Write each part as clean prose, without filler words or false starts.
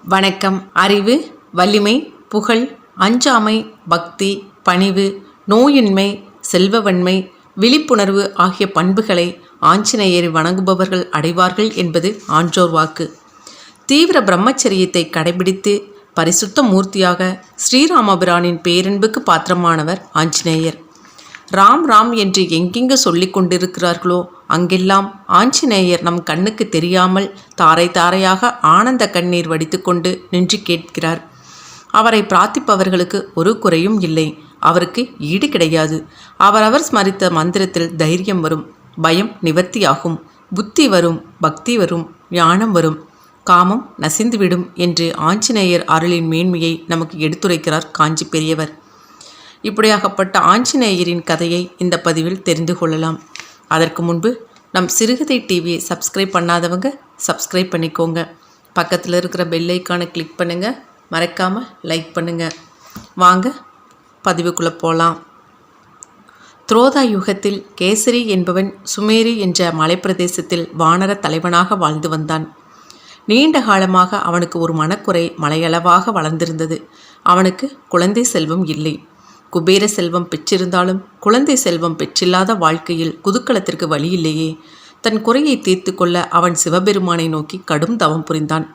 வணக்கம். அறிவு, வலிமை, புகழ், அஞ்சாமை, பக்தி, பணிவு, நோயின்மை, செல்வவன்மை, விழிப்புணர்வு ஆகிய பண்புகளை ஆஞ்சநேயரை வணங்குபவர்கள் அடைவார்கள் என்பது ஆன்றோர் வாக்கு. தீவிர பிரம்மச்சரியத்தை கடைபிடித்து பரிசுத்த மூர்த்தியாக ஸ்ரீராமபிரானின் பேரன்புக்கு பாத்திரமானவர் ஆஞ்சநேயர். ராம் ராம் என்று எங்கெங்கு சொல்லிக் கொண்டிருக்கிறார்களோ அங்கெல்லாம் ஆஞ்சநேயர் நம் கண்ணுக்கு தெரியாமல் தாரை தாரையாக ஆனந்த கண்ணீர் வடித்துக்கொண்டு நின்று கேட்கிறார். அவரை பிரார்த்திப்பவர்களுக்கு ஒரு குறையும் இல்லை. அவருக்கு ஈடு கிடையாது. அவரவர் ஸ்மரித்த மந்திரத்தில் தைரியம் வரும், பயம் நிவர்த்தியாகும், புத்தி வரும், பக்தி வரும், ஞானம் வரும், காமம் நசிந்துவிடும் என்று ஆஞ்சநேயர் அருளின் மேன்மையை நமக்கு எடுத்துரைக்கிறார் காஞ்சி பெரியவர். இப்படியாகப்பட்ட ஆஞ்சநேயரின் கதையை இந்த பதிவில் தெரிந்து கொள்ளலாம். அதற்கு முன்பு நம் சிறுகதை டிவியை சப்ஸ்கிரைப் பண்ணாதவங்க சப்ஸ்கிரைப் பண்ணிக்கோங்க. பக்கத்தில் இருக்கிற பெல் ஐக்கானை கிளிக் பண்ணுங்கள். மறக்காமல் லைக் பண்ணுங்கள். வாங்க பதிவுக்குள்ளே போகலாம். துரோதா யுகத்தில் கேசரி என்பவன் சுமேரி என்ற மலைப்பிரதேசத்தில் வானர தலைவனாக வாழ்ந்து வந்தான். நீண்ட காலமாக அவனுக்கு ஒரு மனக்குறை மலையளவாக வளர்ந்திருந்தது. அவனுக்கு குழந்தை செல்வம் இல்லை. குபேர செல்வம் பெற்றிருந்தாலும் குழந்தை செல்வம் பெற்றில்லாத வாழ்க்கையில் குதூகலத்திற்கு வழி இல்லையே. தன் குறையை தீர்த்து கொள்ள அவன் சிவபெருமானை நோக்கி கடும் தவம் புரிந்தான்.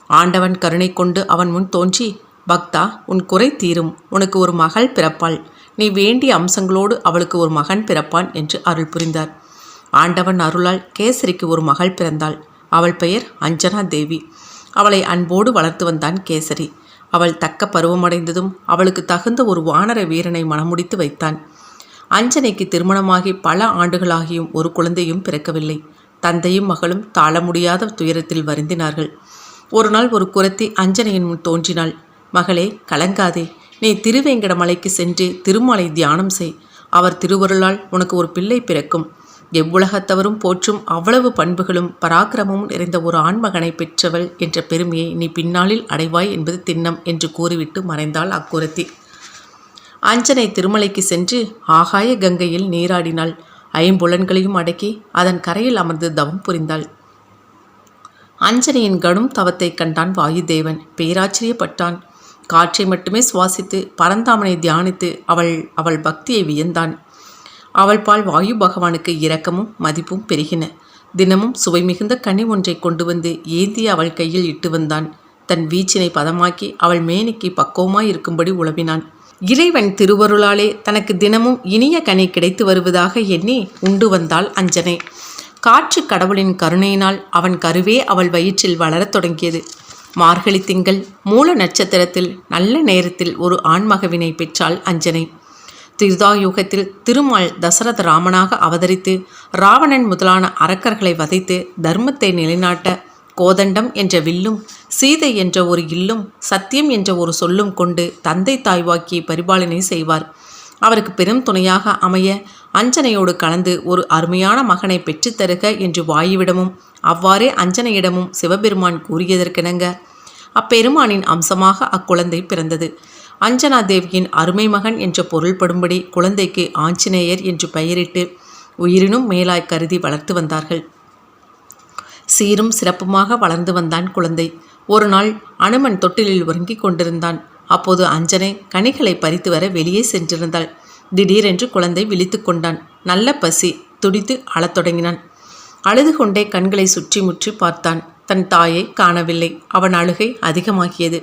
ஆண்டவன் கருணை கொண்டு அவன் முன் தோன்றி, பக்தா, உன் குறை தீரும், உனக்கு ஒரு மகள் பிறப்பாள், நீ வேண்டிய அம்சங்களோடு அவளுக்கு ஒரு மகன் பிறப்பான் என்று அருள் புரிந்தார். ஆண்டவன் அருளால் கேசரிக்கு ஒரு மகள் பிறந்தாள். அவள் பெயர் அஞ்சனா தேவி. அவளை அன்போடு வளர்த்து வந்தான் கேசரி. அவள் தக்க பருவமடைந்ததும் அவளுக்கு தகுந்த ஒரு வானர வீரனை மணமுடித்து வைத்தான். அஞ்சனைக்கு திருமணமாகி பல ஆண்டுகளாகியும் ஒரு குழந்தையும் பிறக்கவில்லை. தந்தையும் மகளும் தாழ முடியாத துயரத்தில் வருந்தினார்கள். ஒரு நாள் ஒரு குரத்தி அஞ்சனையின் முன் தோன்றினாள். மகளே, கலங்காதே, நீ திருவேங்கடமலைக்கு சென்று திருமாலை தியானம் செய். அவர் திருவருளால் உனக்கு ஒரு பிள்ளை பிறக்கும். எவ்வுலகத்தவரும் போற்றும் அவ்வளவு பண்புகளும் பராக்கிரமும் நிறைந்த ஒரு ஆண்மகனை பெற்றவள் என்ற பெருமையை நீ பின்னாளில் அடைவாய் என்பது திண்ணம் என்று கூறிவிட்டு மறைந்தாள் அக்குரத்தி. அஞ்சனை திருமலைக்கு சென்று ஆகாய கங்கையில் நீராடினாள். ஐம்புலன்களையும் அடக்கி அதன் கரையில் அமர்ந்து தவம் புரிந்தாள். அஞ்சனையின் கடும் தவத்தை கண்டான் வாயுதேவன். பேராச்சரியப்பட்டான். காற்றை மட்டுமே சுவாசித்து பரந்தாமனை தியானித்து அவள் பக்தியை வியந்தான். அவள் பால் வாயு பகவானுக்கு இரக்கமும் மதிப்பும் பெருகின. தினமும் சுவை மிகுந்த கனி ஒன்றை கொண்டு வந்து ஏந்தி அவள் கையில் இட்டு வந்தான். தன் வீச்சினை பதமாக்கி அவள் மேனிக்கு பக்குவமாய் இருக்கும்படி உழவினான். இறைவன் திருவருளாலே தனக்கு தினமும் இனிய கனி கிடைத்து வருவதாக எண்ணி உண்டு வந்தாள் அஞ்சனை. காற்று கடவுளின் கருணையினால் அவன் கருவே அவள் வயிற்றில் வளரத் தொடங்கியது. மார்கழி திங்கள் மூல நட்சத்திரத்தில் நல்ல நேரத்தில் ஒரு ஆண்மகவினை பெற்றாள் அஞ்சனை. திரேதாயுகத்தில் திருமால் தசரத ராமனாக அவதரித்து ராவணன் முதலான அரக்கர்களை வதைத்து தர்மத்தை நிலைநாட்ட கோதண்டம் என்ற வில்லும் சீதை என்ற ஒரு இல்லும் சத்தியம் என்ற ஒரு சொல்லும் கொண்டு தந்தை தாய்வாக்கி பரிபாலனை செய்வார். அவருக்கு பெரும் துணையாக அமைய அஞ்சனையோடு கலந்து ஒரு அருமையான மகனை பெற்றுத்தருக என்று வாயுவிடமும் அவ்வாறே அஞ்சனையிடமும் சிவபெருமான் கூறியதற்கிணங்க அப்பெருமானின் அம்சமாக அக்குழந்தை பிறந்தது. அஞ்சனா தேவியின் அருமை மகன் என்ற பொருள்படும்படி குழந்தைக்கு ஆஞ்சநேயர் என்று பெயரிட்டு உயிரினும் மேலாய் கருதி வளர்த்து வந்தார்கள். சீரும் சிறப்புமாக வளர்ந்து வந்தான் குழந்தை. ஒரு நாள் அனுமன் தொட்டிலில் உறங்கிக் கொண்டிருந்தான். அப்போது அஞ்சனை கனிகளை பறித்து வர வெளியே சென்றிருந்தாள். திடீரென்று குழந்தை விழித்து கொண்டான். நல்ல பசி. துடித்து அழத் தொடங்கினான். அழுது கொண்டே கண்களை சுற்றி முற்றி பார்த்தான். தன் தாயை காணவில்லை. அவன் அழுகை அதிகமாகியது.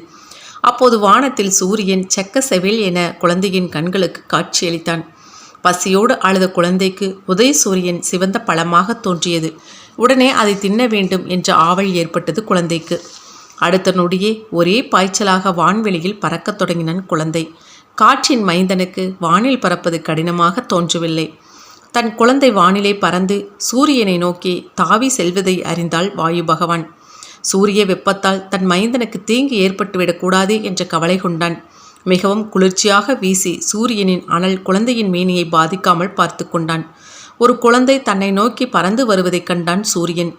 அப்போது வானத்தில் சூரியன் செக்க செவில் என குழந்தையின் கண்களுக்கு காட்சியளித்தான். பசியோடு அழுத குழந்தைக்கு உதய சூரியன் சிவந்த பழமாக தோன்றியது. உடனே அதை தின்ன வேண்டும் என்ற ஆவல் ஏற்பட்டது குழந்தைக்கு. அடுத்த நொடியே ஒரே பாய்ச்சலாக வான்வெளியில் பறக்கத் தொடங்கினான் குழந்தை. காற்றின் மைந்தனுக்கு வானில் பறப்பது கடினமாக தோன்றவில்லை. தன் குழந்தை வானிலை பறந்து சூரியனை நோக்கி தாவி செல்வதை அறிந்தாள் வாயு பகவான். சூரிய வெப்பத்தால் தன் மைந்தனுக்கு தீங்கு ஏற்பட்டுவிடக்கூடாது என்ற கவலை கொண்டான். மிகவும் குளிர்ச்சியாக வீசி சூரியனின் அனல் குழந்தையின் மேனியை பாதிக்காமல் பார்த்து கொண்டான். ஒரு குழந்தை தன்னை நோக்கி பறந்து வருவதைக் கண்டான் சூரியன்.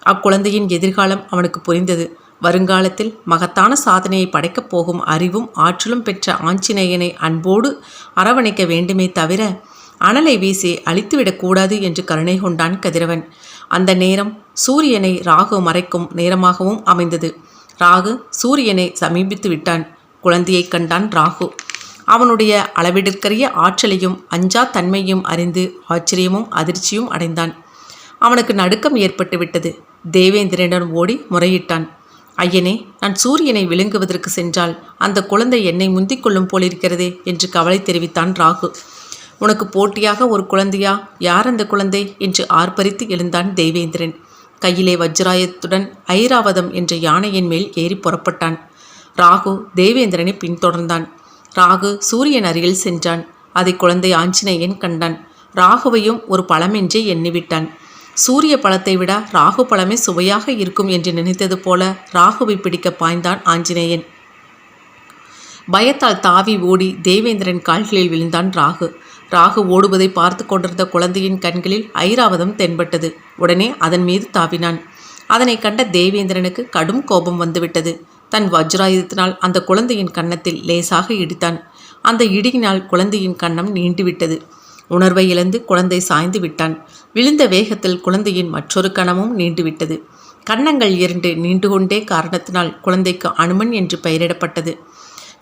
அக்குழந்தையின் எதிர்காலம் அவனுக்கு புரிந்தது. வருங்காலத்தில் மகத்தான சாதனையை படைக்கப் போகும் அறிவும் ஆற்றலும் பெற்ற ஆஞ்சநேயனை அன்போடு அரவணைக்க வேண்டுமே தவிர அனலை வீசி அழித்துவிடக்கூடாது என்று கருணை கொண்டான் கதிரவன். அந்த நேரம் சூரியனை ராகு மறைக்கும் நேரமாகவும் அமைந்தது. ராகு சூரியனை சமீபித்து விட்டான். குழந்தையை கண்டான் ராகு. அவனுடைய அளவிடற்கரிய ஆற்றலையும் அஞ்சா தன்மையும் அறிந்து ஆச்சரியமும் அதிர்ச்சியும் அடைந்தான். அவனுக்கு நடுக்கம் ஏற்பட்டு விட்டது. தேவேந்திரனிடம் ஓடி முறையிட்டான். ஐயனே, நான் சூரியனை விழுங்குவதற்கு சென்றால் அந்த குழந்தை என்னை முந்திக் கொள்ளும் போலிருக்கிறதே என்று கவலை தெரிவித்தான் ராகு. உனக்கு போட்டியாக ஒரு குழந்தையா? யார் அந்த குழந்தை என்று ஆர்ப்பரித்து எழுந்தான் தேவேந்திரன். கையிலே வஜ்ராயத்துடன் ஐராவதம் என்ற யானையின் மேல் ஏறி புறப்பட்டான். ராகு தேவேந்திரனை பின்தொடர்ந்தான். ராகு சூரியன் அருகில் சென்றான். அதை குழந்தை ஆஞ்சநேயன் கண்டான். ராகுவையும் ஒரு பழமென்றே எண்ணிவிட்டான். சூரிய பழத்தை விட ராகு பழமே சுவையாக இருக்கும் என்று நினைத்தது போல ராகுவை பிடிக்க பாய்ந்தான் ஆஞ்சநேயன். பயத்தால் தாவி ஓடி தேவேந்திரன் கால்களில் விழுந்தான் ராகு. ராகு ஓடுவதை பார்த்து கொண்டிருந்த குழந்தையின் கண்களில் ஐராவதம் தென்பட்டது. உடனே அதன் மீது தாவினான். அதனை கண்ட தேவேந்திரனுக்கு கடும் கோபம் வந்துவிட்டது. தன் வஜ்ராயுதத்தினால் அந்த குழந்தையின் கன்னத்தில் லேசாக இடித்தான். அந்த இடியினால் குழந்தையின் கன்னம் நீண்டுவிட்டது. உணர்வை இழந்து குழந்தை சாய்ந்து விட்டான். விழுந்த வேகத்தில் குழந்தையின் மற்றொரு கணமும் நீண்டுவிட்டது. கன்னங்கள் 2 நீண்டு கொண்டே காரணத்தினால் குழந்தைக்கு அனுமன் என்று பெயரிடப்பட்டது.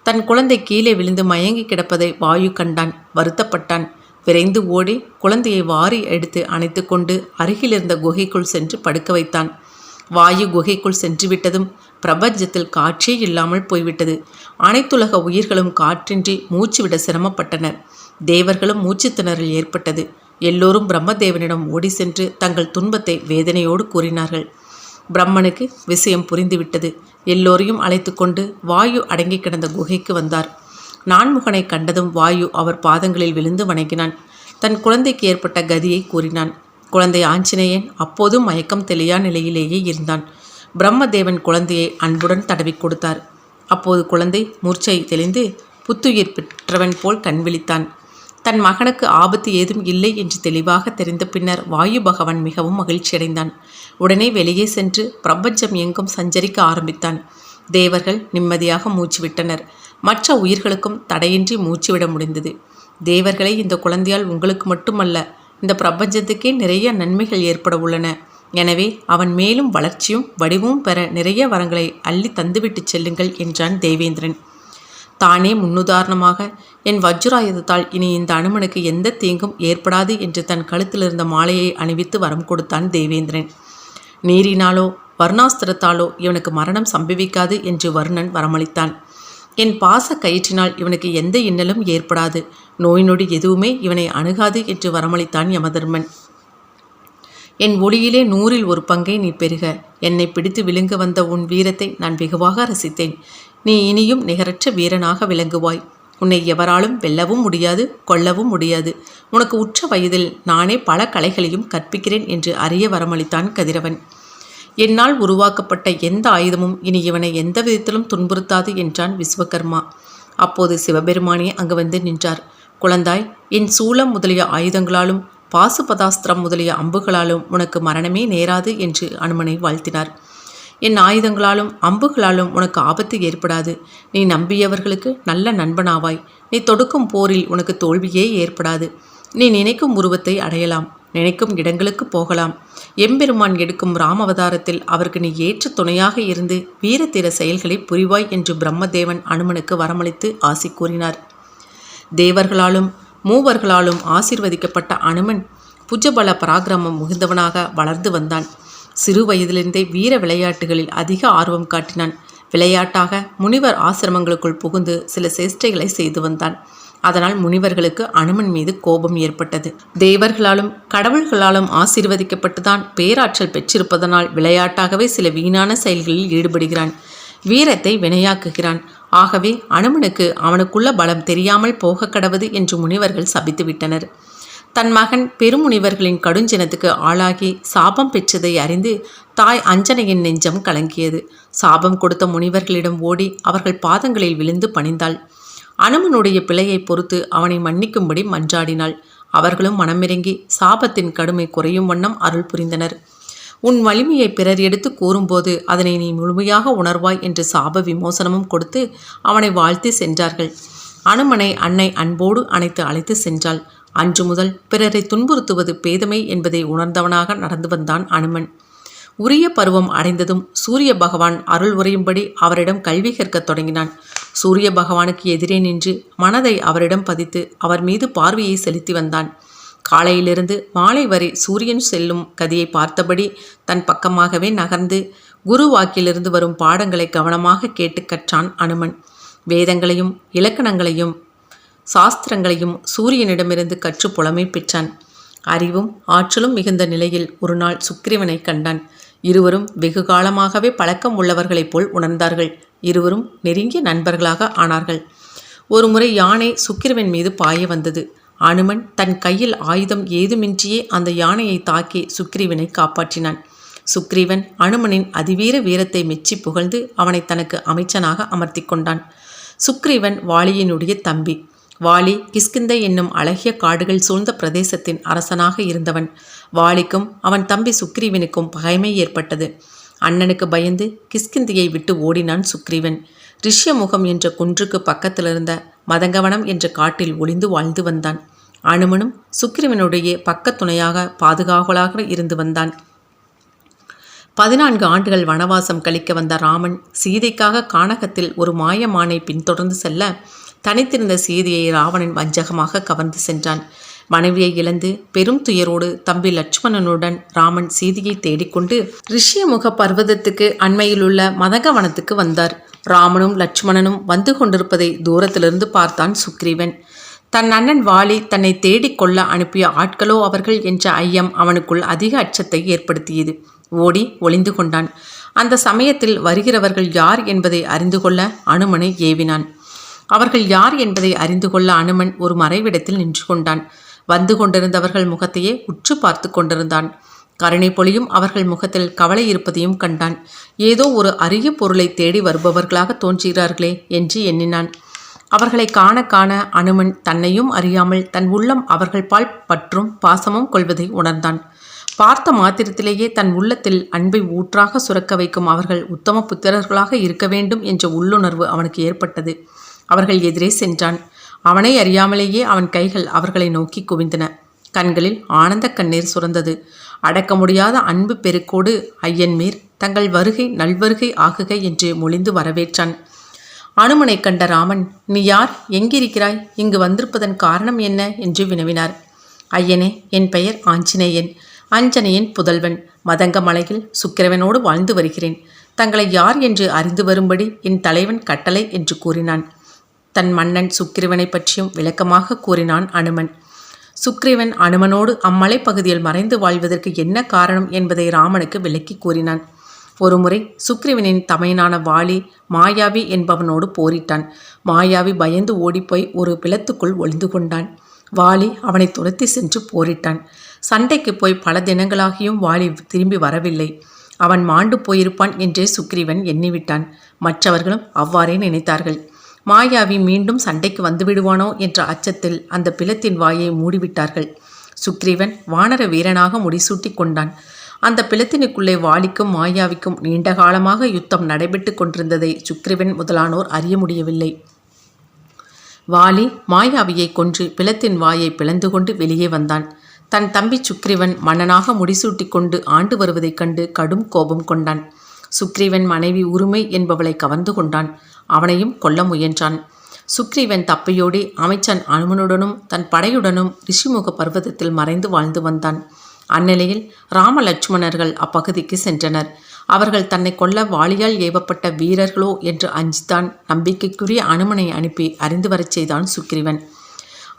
தன் குழந்தை கீழே விழுந்து மயங்கி கிடப்பதை வாயு கண்டான். வருத்தப்பட்டான். விரைந்து ஓடி குழந்தையை வாரி எடுத்து அணைத்து கொண்டு அருகிலிருந்த குகைக்குள் சென்று படுக்க வைத்தான். வாயு குகைக்குள் சென்றுவிட்டதும் பிரபஞ்சத்தில் காற்றே இல்லாமல் போய்விட்டது. அனைத்துலக உயிர்களும் காற்றின்றி மூச்சுவிட சிரமப்பட்டனர். தேவர்களும் மூச்சு திணறல் ஏற்பட்டது. எல்லோரும் பிரம்மதேவனிடம் ஓடி சென்று தங்கள் துன்பத்தை வேதனையோடு கூறினார்கள். பிரம்மனுக்கு விஷயம் புரிந்துவிட்டது. எல்லோரையும் அழைத்து கொண்டு வாயு அடங்கி கிடந்த குகைக்கு வந்தார். நான்முகனை கண்டதும் வாயு அவர் பாதங்களில் விழுந்து வணங்கினான். தன் குழந்தைக்கு ஏற்பட்ட கதியை கூறினான். குழந்தை ஆஞ்சநேயன் அப்போதும் மயக்கம் தெளியா நிலையிலேயே இருந்தான். பிரம்மதேவன் குழந்தையை அன்புடன் தடவி கொடுத்தார். அப்போது குழந்தை மூர்ச்சை தெளிந்து புத்துயிர் பெற்றவன் போல் கண் விழித்தான். தன் மகனுக்கு ஆபத்து ஏதும் இல்லை என்று தெளிவாக தெரிந்த பின்னர் வாயு பகவான் மிகவும் மகிழ்ச்சியடைந்தான். உடனே வெளியே சென்று பிரபஞ்சம் எங்கும் சஞ்சரிக்க ஆரம்பித்தான். தேவர்கள் நிம்மதியாக மூச்சு விட்டனர். மற்ற உயிர்களுக்கும் தடையின்றி மூச்சுவிட முடிந்தது. தேவர்களை, இந்த குழந்தையால் உங்களுக்கு மட்டுமல்ல, இந்த பிரபஞ்சத்துக்கே நிறைய நன்மைகள் ஏற்பட உள்ளன. எனவே அவன் மேலும் வளர்ச்சியும் வடிவும் பெற நிறைய வரங்களை அள்ளி தந்துவிட்டு செல்லுங்கள் என்றான் தேவேந்திரன். தானே முன்னுதாரணமாக, என் வஜ்ராயுதத்தால் இனி இந்த அனுமனுக்கு எந்த தீங்கும் ஏற்படாது என்று தன் கழுத்திலிருந்த மாலையை அணிவித்து வரம் கொடுத்தான் தேவேந்திரன். நீரினாலோ வர்ணாஸ்திரத்தாலோ இவனுக்கு மரணம் சம்பவிக்காது என்று வருணன் வரமளித்தான். என் பாச கயிற்றினால் இவனுக்கு எந்த இன்னலும் ஏற்படாது, நோய் நொடி எதுவுமே இவனை அணுகாது என்று வரமளித்தான் யமதர்மன். என் ஒளியிலே 100ல் 1 பங்கை நீ பெறுக. என்னை பிடித்து விழுங்க வந்த உன் வீரத்தை நான் வெகுவாக ரசித்தேன். நீ இனியும் நிகரற்ற வீரனாக விளங்குவாய். உன்னை எவராலும் வெல்லவும் முடியாது, கொல்லவும் முடியாது. உனக்கு உற்ற வயதில் நானே பல கலைகளையும் கற்பிக்கிறேன் என்று அறிய வரமளித்தான் கதிரவன். என்னால் உருவாக்கப்பட்ட எந்த ஆயுதமும் இனி இவனை எந்த விதத்திலும் துன்புறுத்தாது என்றான் விஸ்வகர்மா. அப்போது சிவபெருமானே அங்கு வந்து நின்றார். குழந்தாய், என் சூலம் முதலிய ஆயுதங்களாலும் பாசுபதாஸ்திரம் முதலிய அம்புகளாலும் உனக்கு மரணமே நேராது என்று அனுமனை வாழ்த்தினார். என் ஆயுதங்களாலும் அம்புகளாலும் உனக்கு ஆபத்து ஏற்படாது. நீ நம்பியவர்களுக்கு நல்ல நண்பனாவாய். நீ தொடுக்கும் போரில் உனக்கு தோல்வியே ஏற்படாது. நீ நினைக்கும் உருவத்தை அடையலாம், நினைக்கும் இடங்களுக்கு போகலாம். எம்பெருமான் எடுக்கும் ராமவதாரத்தில் அவருக்கு நீ ஏற்ற துணையாக இருந்து வீரத்தீர செயல்களை புரிவாய் என்று பிரம்மதேவன் அனுமனுக்கு வரமளித்து ஆசி கூறினார். தேவர்களாலும் மூவர்களாலும் ஆசீர்வதிக்கப்பட்ட அனுமன் புஜபல பராக்கிரமம் மிகுந்தவனாக வளர்ந்து வந்தான். சிறு வயதிலிருந்தே வீர விளையாட்டுகளில் அதிக ஆர்வம் காட்டினான். விளையாட்டாக முனிவர் ஆசிரமங்களுக்குள் புகுந்து சில சேஷ்டைகளை செய்து வந்தான். அதனால் முனிவர்களுக்கு அனுமன் மீது கோபம் ஏற்பட்டது. தேவர்களாலும் கடவுள்களாலும் ஆசீர்வதிக்கப்பட்டுதான் பேராற்றல் பெற்றிருப்பதனால் விளையாட்டாகவே சில வீணான செயல்களில் ஈடுபடுகிறான். வீரத்தை வினையாக்குகிறான். ஆகவே அனுமனுக்கு அவனுக்குள்ள பலம் தெரியாமல் போக கடவது என்று முனிவர்கள் சபித்துவிட்டனர். தன் மகன் பெருமுனிவர்களின் கடுஞ்சினத்துக்கு ஆளாகி சாபம் பெற்றதை அறிந்து தாய் அஞ்சனையின் நெஞ்சம் கலங்கியது. சாபம் கொடுத்த முனிவர்களிடம் ஓடி அவர்கள் பாதங்களில் விழுந்து பணிந்தாள். அனுமனுடைய பிழையை பொறுத்து அவனை மன்னிக்கும்படி மன்றாடினாள். அவர்களும் மனமிறங்கி சாபத்தின் கடுமை குறையும் வண்ணம் அருள் புரிந்தனர். உன் வலிமையை பிறர் எடுத்து கூறும்போது அதனை நீ முழுமையாக உணர்வாய் என்று சாப விமோசனமும் கொடுத்து அவனை வாழ்த்தி சென்றார்கள். அனுமனை அன்னை அன்போடு அணைத்து அழைத்து சென்றாள். அன்று முதல் பிறரை துன்புறுத்துவது பேதமை என்பதை உணர்ந்தவனாக நடந்து வந்தான் அனுமன். உரிய பருவம் அடைந்ததும் சூரிய பகவான் அருள் உரையும்படி அவரிடம் கல்வி கற்கத் தொடங்கினான். சூரிய பகவானுக்கு எதிரே நின்று மனதை அவரிடம் பதித்து அவர் மீது பார்வையை செலுத்தி வந்தான். காலையிலிருந்து மாலை வரை சூரியன் செல்லும் கதியை பார்த்தபடி தன் பக்கமாகவே நகர்ந்து குரு வாக்கிலிருந்து வரும் பாடங்களை கவனமாக கேட்டு கற்றான் அனுமன். வேதங்களையும் இலக்கணங்களையும் சாஸ்திரங்களையும் சூரியனிடமிருந்து கற்று புலமை பெற்றான். அறிவும் ஆற்றலும் மிகுந்த நிலையில் ஒரு நாள் சுக்கிரீவனை கண்டான். இருவரும் வெகு காலமாகவே பழக்கம் உள்ளவர்களைப் போல் உணர்ந்தார்கள். இருவரும் நெருங்கிய நண்பர்களாக ஆனார்கள். ஒருமுறை யானை சுக்கிரவன் மீது பாய வந்தது. அனுமன் தன் கையில் ஆயுதம் ஏதுமின்றியே அந்த யானையை தாக்கி சுக்கிரீவனை காப்பாற்றினான். சுக்கிரீவன் அனுமனின் அதிவீர வீரத்தை மெச்சி புகழ்ந்து அவனை தனக்கு அமைச்சனாக அமர்த்தி கொண்டான். சுக்கிரீவன் வாலியினுடைய தம்பி. வாலி கிஷ்கிந்தை என்னும் அழகிய காடுகள் சூழ்ந்த பிரதேசத்தின் அரசனாக இருந்தவன். வாலிக்கும் அவன் தம்பி சுக்கிரீவனுக்கும் பகைமை ஏற்பட்டது. அண்ணனுக்கு பயந்து கிஷ்கிந்தையை விட்டு ஓடினான் சுக்கிரீவன். ரிஷ்யமுகம் என்ற குன்றுக்கு பக்கத்திலிருந்த மதங்கவனம் என்ற காட்டில் ஒளிந்து வாழ்ந்து வந்தான். அனுமனும் சுக்கிரீவனுடைய பக்கத்துணையாக பாதுகாவலாக இருந்து வந்தான். 14 ஆண்டுகள் வனவாசம் கழிக்க வந்த ராமன் சீதைக்காக கானகத்தில் ஒரு மாயமானை பின்தொடர்ந்து செல்ல தனித்திருந்த சீதையை ராவணன் வஞ்சகமாக கவர்ந்து சென்றான். மனைவியை இழந்து பெரும் துயரோடு தம்பி லட்சுமணனுடன் ராமன் சீதையை தேடிக்கொண்டு ரிஷ்யமுக பர்வதத்துக்கு அண்மையிலுள்ள மதங்கவனத்துக்கு வந்தார். ராமனும் லட்சுமணனும் வந்து கொண்டிருப்பதை தூரத்திலிருந்து பார்த்தான் சுக்கிரீவன். தன் அண்ணன் வாலி தன்னை தேடிக்கொள்ள அனுப்பிய ஆட்களோ அவர்கள் என்ற ஐயம் அவனுக்குள் அதிக அச்சத்தை ஏற்படுத்தியது. ஓடி ஒளிந்து கொண்டான். அந்த சமயத்தில் வருகிறவர்கள் யார் என்பதை அறிந்து கொள்ள அனுமனை ஏவினான். அவர்கள் யார் என்பதை அறிந்து கொள்ள அனுமன் ஒரு மறைவிடத்தில் நின்று கொண்டான். வந்து கொண்டிருந்தவர்கள் முகத்தையே உற்று பார்த்து கொண்டிருந்தான். கருணை பொழியும் அவர்கள் முகத்தில் கவலை இருப்பதையும் கண்டான். ஏதோ ஒரு அரிய பொருளை தேடி வருபவர்களாக தோன்றுகிறார்களே என்று எண்ணினான். அவர்களை காண காண அனுமன் தன்னையும் அறியாமல் தன் உள்ளம் அவர்கள் பால் பற்றும் பாசமும் கொள்வதை உணர்ந்தான். பார்த்த மாத்திரத்திலேயே தன் உள்ளத்தில் அன்பை ஊற்றாக சுரக்க வைக்கும் அவர்கள் உத்தம புத்திரர்களாக இருக்க வேண்டும் என்ற உள்ளுணர்வு அவனுக்கு ஏற்பட்டது. அவர்கள் எதிரே சென்றான். அவனை அறியாமலேயே அவன் கைகள் அவர்களை நோக்கி குவிந்தன. கண்களில் ஆனந்த கண்ணீர் சுரந்தது. அடக்க முடியாத அன்பு பெருக்கோடு ஐயன்மேர் தங்கள் வருகை நல்வருகை ஆகுக என்று மொழிந்து வரவேற்றான். அனுமனை கண்ட ராமன், நீ யார், எங்கிருக்கிறாய், இங்கு வந்திருப்பதன் காரணம் என்ன என்று வினவினார். ஐயனே, என் பெயர் ஆஞ்சநேயன், அஞ்சனையின் புதல்வன். மதங்க மலையில் சுக்கிரவனோடு வாழ்ந்து வருகிறேன். தங்களை யார் என்று அறிந்து வரும்படி என் தலைவன் கட்டளை என்று கூறினான். தன் மன்னன் சுக்கிரவனை பற்றியும் விளக்கமாக கூறினான் அனுமன். சுக்கிரவன் அனுமனோடு அம்மலை பகுதியில் மறைந்து வாழ்வதற்கு என்ன காரணம் என்பதை ராமனுக்கு விளக்கி கூறினான். ஒருமுறை சுக்கிரவனின் தமையனான வாலி மாயாவி என்பவனோடு போரிட்டான். மாயாவி பயந்து ஓடிப்போய் ஒரு பிளத்துக்குள் ஒளிந்து கொண்டான். வாலி அவனை துரத்தி சென்று போரிட்டான். சண்டைக்கு போய் பல தினங்களாகியும் வாலி திரும்பி வரவில்லை. அவன் மாண்டு போயிருப்பான் என்றே சுக்கிரவன் எண்ணிவிட்டான். மற்றவர்களும் அவ்வாறே நினைத்தார்கள். மாயாவி மீண்டும் சண்டைக்கு வந்துவிடுவானோ என்ற அச்சத்தில் அந்த பிளத்தின் வாயை மூடிவிட்டார்கள். சுக்கிரவன் வானர வீரனாக முடிசூட்டி கொண்டான். அந்த பிளத்தினுக்குள்ளே வாலிக்கும் மாயாவிக்கும் நீண்ட காலமாக யுத்தம் நடைபெற்று கொண்டிருந்ததை சுக்கிரவன் முதலானோர் அறிய முடியவில்லை. வாலி மாயாவியை கொன்று பிளத்தின் வாயை பிளந்து கொண்டு வெளியே வந்தான். தன் தம்பி சுக்கிரவன் மன்னனாக முடிசூட்டி கொண்டு ஆண்டு வருவதைக் கண்டு கடும் கோபம் கொண்டான். சுக்கிரவன் மனைவி உரிமை என்பவளை கவர்ந்து கொண்டான். அவனையும் கொல்ல முயன்றான். சுக்கிரவன் தப்பையோடி அமைச்சன் அனுமனுடனும் தன் படையுடனும் ரிஷிமுக பர்வதத்தில் மறைந்து வாழ்ந்து வந்தான். அந்நிலையில் ராம லட்சுமணர்கள் அப்பகுதிக்கு சென்றனர். அவர்கள் தன்னை கொல்ல வாளியால் ஏவப்பட்ட வீரர்களோ என்று அஞ்சித்தான் நம்பிக்கைக்குரிய அனுமனை அனுப்பி அறிந்து வரச் செய்தான் சுக்கிரவன்.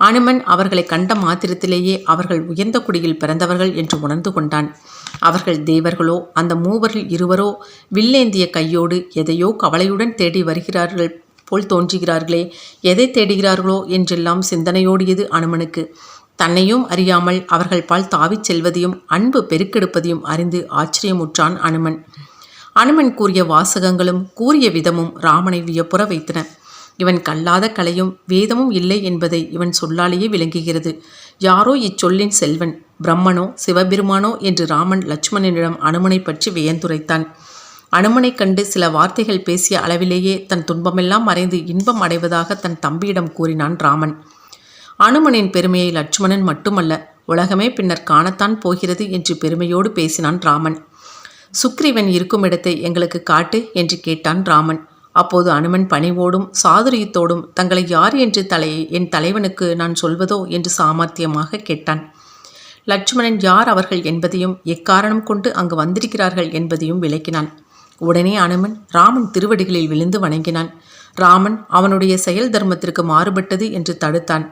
அனுமன் அவர்களை கண்ட மாத்திரத்திலேயே அவர்கள் உயர்ந்த குடியில் பிறந்தவர்கள் என்று உணர்ந்து கொண்டான். அவர்கள் தேவர்களோ அந்த மூவரில் இருவரோ வில்லேந்திய கையோடு எதையோ கவலையுடன் தேடி வருகிறார்கள் போல் தோன்றுகிறார்களே, எதை தேடுகிறார்களோ என்றெல்லாம் சிந்தனையோடியது அனுமனுக்கு. தன்னையும் அறியாமல் அவர்கள் பால் தாவிச் செல்வதையும் அன்பு பெருக்கெடுப்பதையும் அறிந்து ஆச்சரியமுற்றான் அனுமன். அனுமன் கூறிய வாசகங்களும் கூறிய விதமும் ராமனை வியப்புற வைத்தன. இவன் கல்லாத கலையும் வேதமும் இல்லை என்பதை இவன் சொல்லாலேயே விளங்குகிறது. யாரோ இச்சொல்லின் செல்வன், பிரம்மனோ சிவபெருமானோ என்று ராமன் லட்சுமணனிடம் அனுமனை பற்றி வியந்துரைத்தான். அனுமனை கண்டு சில வார்த்தைகள் பேசிய அளவிலேயே தன் துன்பமெல்லாம் மறைந்து இன்பம் அடைவதாக தன் தம்பியிடம் கூறினான் ராமன். அனுமனின் பெருமையை லட்சுமணன் மட்டுமல்ல, உலகமே பின்னர் காணத்தான் போகிறது என்று பெருமையோடு பேசினான் ராமன். சுக்ரீவன் இருக்கும் இடத்தை எங்களுக்கு காட்டு என்று கேட்டான் ராமன். அப்போது அனுமன் பணிவோடும் சாதுரியத்தோடும் தங்களை யார் என்று என் தலைவனுக்கு நான் சொல்வதோ என்று சாமர்த்தியமாக கேட்டான். லட்சுமணன் யார் அவர்கள் என்பதையும் எக்காரணம் கொண்டு அங்கு வந்திருக்கிறார்கள் என்பதையும் விளக்கினான். உடனே அனுமன் ராமன் திருவடிகளில் விழுந்து வணங்கினான். ராமன் அவனுடைய செயல் தர்மத்திற்கு மாறுபட்டது என்று தடுத்தான்.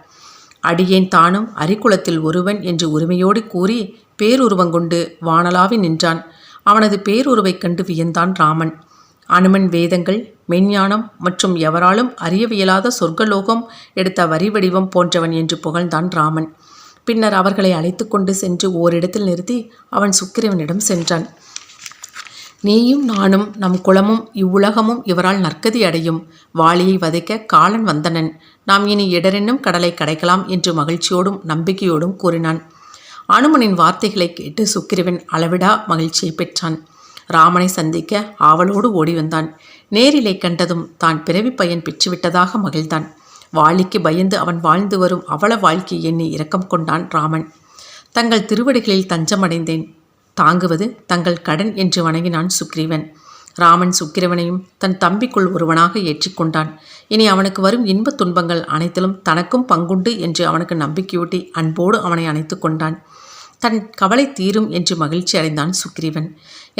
அடியேன் தானும் அரிக்குலத்தில் ஒருவன் என்று உரிமையோடு கூறி பேருருவங்கொண்டு வானலாவி நின்றான். அவனது பேருருவைக் கண்டு வியந்தான் ராமன். அனுமன் வேதங்கள், மெஞ்ஞானம் மற்றும் எவராலும் அறியவியலாத சொர்க்கலோகம் எடுத்த வரி வடிவம் போன்றவன் என்று புகழ்ந்தான் ராமன். பின்னர் அவர்களை அழைத்து கொண்டு சென்று ஓரிடத்தில் நிறுத்தி அவன் சுக்கிரவனிடம் சென்றான். நீயும் நானும் நம் குலமும் இவ்வுலகமும் இவரால் நற்கதி அடையும். வாலியை வதைக்க காலன் வந்தனன். நாம் இனி இடரென்னும் கடலை கடைக்கலாம் என்று மகிழ்ச்சியோடும் நம்பிக்கையோடும் கூறினான். அனுமனின் வார்த்தைகளை கேட்டு சுக்கிரவன் அளவிடா மகிழ்ச்சியை பெற்றான். ராமனை சந்திக்க ஆவலோடு ஓடி வந்தான். நேரிலே கண்டதும் தான் பிறவி பயன் பெற்றுவிட்டதாக மகிழ்ந்தான். வாலிக்கு பயந்து அவன் வாழ்ந்து வரும் அவல வாழ்க்கை எண்ணி இரக்கம் கொண்டான் ராமன். தங்கள் திருவடிகளில் தஞ்சமடைந்தேன், தாங்குவது தங்கள் கடன் என்று வணங்கினான் சுக்ரீவன். ராமன் சுக்கிரவனையும் தன் தம்பிக்குள் ஒருவனாக ஏற்றிக்கொண்டான். இனி அவனுக்கு வரும் இன்பத் துன்பங்கள் அனைத்திலும் தனக்கும் பங்குண்டு என்று அவனுக்கு நம்பிக்கையூட்டி அன்போடு அவனை அணைத்து கொண்டான். தன் கவலை தீரும் என்று மகிழ்ச்சி அடைந்தான் சுக்ரீவன்.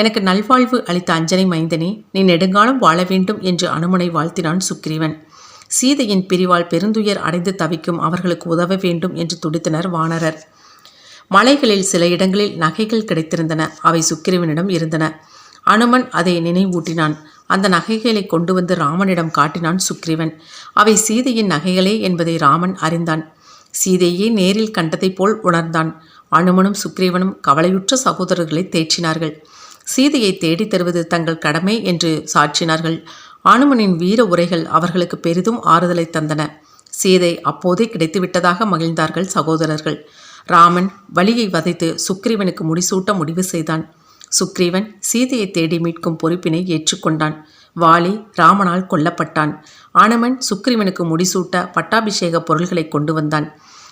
எனக்கு நல்வாழ்வு அளித்த அஞ்சனை மைந்தனே, நீ நெடுங்காலம் வாழ வேண்டும் என்று அனுமனை வாழ்த்தினான் சுக்ரீவன். சீதையின் பிரிவால் பெருந்துயர் அடைந்து தவிக்கும் அவர்களுக்கு உதவ வேண்டும் என்று துடித்தனர் வானரர். மலைகளில் சில இடங்களில் நகைகள் கிடைத்திருந்தன. அவை சுக்கிரவனிடம் இருந்தன. அனுமன் அதை நினைவூட்டினான். அந்த நகைகளை கொண்டு வந்து ராமனிடம் காட்டினான் சுக்ரீவன். அவை சீதையின் நகைகளே என்பதை ராமன் அறிந்தான். சீதையே நேரில் கண்டதைப் போல் உணர்ந்தான். அனுமனும் சுக்ரீவனும் கவலையுற்ற சகோதரர்களை தேற்றினார்கள். சீதையை தேடித் தருவது தங்கள் கடமை என்று சாற்றினார்கள். அனுமனின் வீர உரைகள் அவர்களுக்கு பெரிதும் ஆறுதலை தந்தன. சீதை அப்போதே கிடைத்துவிட்டதாக மகிழ்ந்தார்கள் சகோதரர்கள். ராமன் வலியை வதைத்து சுக்ரீவனுக்கு முடிசூட்ட முடிவு செய்தான். சுக்ரீவன் சீதையை தேடி மீட்கும் பொறுப்பினை ஏற்றுக்கொண்டான். வாலி ராமனால் கொல்லப்பட்டான். அனுமன் சுக்ரீவனுக்கு முடிசூட்ட பட்டாபிஷேக பொருள்களை கொண்டு வந்தான்.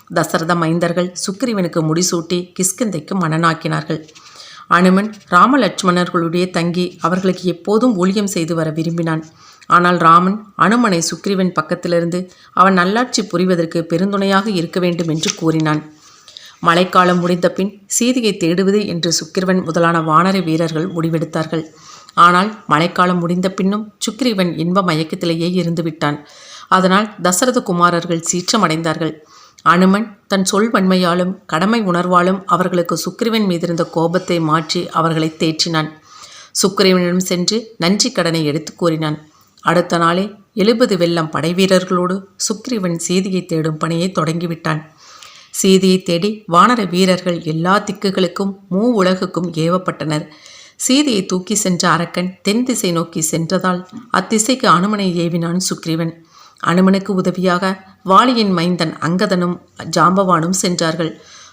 தசரத மைந்தர்கள் சுக்ரீவனுக்கு முடிசூட்டி கிஷ்கிந்தைக்கு மன்னனாக்கினார்கள். அனுமன் ராமலட்சுமணர்களுடைய தங்கி அவர்களுக்கு எப்போதும் ஊழியம் செய்து வர விரும்பினான். ஆனால் ராமன் அனுமனை சுக்ரீவன் பக்கத்திலிருந்து அவன் நல்லாட்சி புரிவதற்கு பெருந்துணையாக இருக்க வேண்டும் என்று கூறினான். மழைக்காலம் முடிந்த பின் சீதையை தேடுவது என்று சுக்கிரவன் முதலான வானர வீரர்கள் முடிவெடுத்தார்கள். ஆனால் மழைக்காலம் முடிந்த பின்னும் சுக்ரீவன் இன்ப மயக்கத்திலேயே இருந்துவிட்டான். அதனால் தசரத குமாரர்கள் சீற்றமடைந்தார்கள். அனுமன் தன் சொல்வன்மையாலும் கடமை உணர்வாலும் அவர்களுக்கு சுக்ரீவன் மீதிருந்த கோபத்தை மாற்றி அவர்களை தேற்றினான். சுக்ரீவனிடம் சென்று நன்றி கடனை எடுத்து கூறினான். அடுத்த நாளே 70 வெள்ளம் படைவீரர்களோடு சுக்ரீவன் சீதையை தேடும் பணியை தொடங்கிவிட்டான். சீதையை தேடி வானர வீரர்கள் எல்லா திக்குகளுக்கும் உலகுக்கும் ஏவப்பட்டனர். சீதையை தூக்கி சென்ற அரக்கன் தென் திசை நோக்கி சென்றதால் அத்திசைக்கு அனுமனை ஏவினான் சுக்ரீவன். அனுமனுக்கு உதவியாக வாலியின் மைந்தன் அங்கதனும் ஜாம்பவானும் சென்றார்கள்.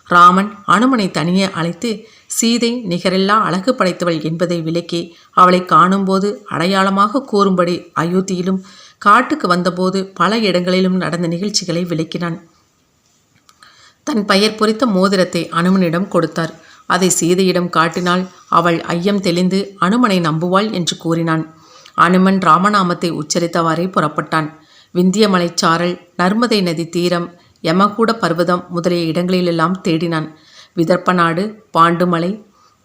ராமன் அனுமனை தனியே அழைத்து சீதை நிகரில்லா அழகு படைத்தவள் என்பதை விளக்கி அவளை காணும்போது அடையாளமாக கூறும்படி அயோத்தியிலும் காட்டுக்கு வந்தபோது பல இடங்களிலும் நடந்த நிகழ்ச்சிகளை விளக்கினான். தன் பெயர் பொறித்த மோதிரத்தை அனுமனிடம் கொடுத்தார். அதை சீதையிடம் காட்டினால் அவள் ஐயம் தெளிந்து அனுமனை நம்புவாள் என்று கூறினான். அனுமன் ராமநாமத்தை உச்சரித்தவாறே புறப்பட்டான். விந்திய மலைச்சாரல், நர்மதை நதி தீரம், யமகூட பர்வதம் முதலிய இடங்களிலெல்லாம் தேடினான். விதர்ப்ப நாடு, பாண்டுமலை,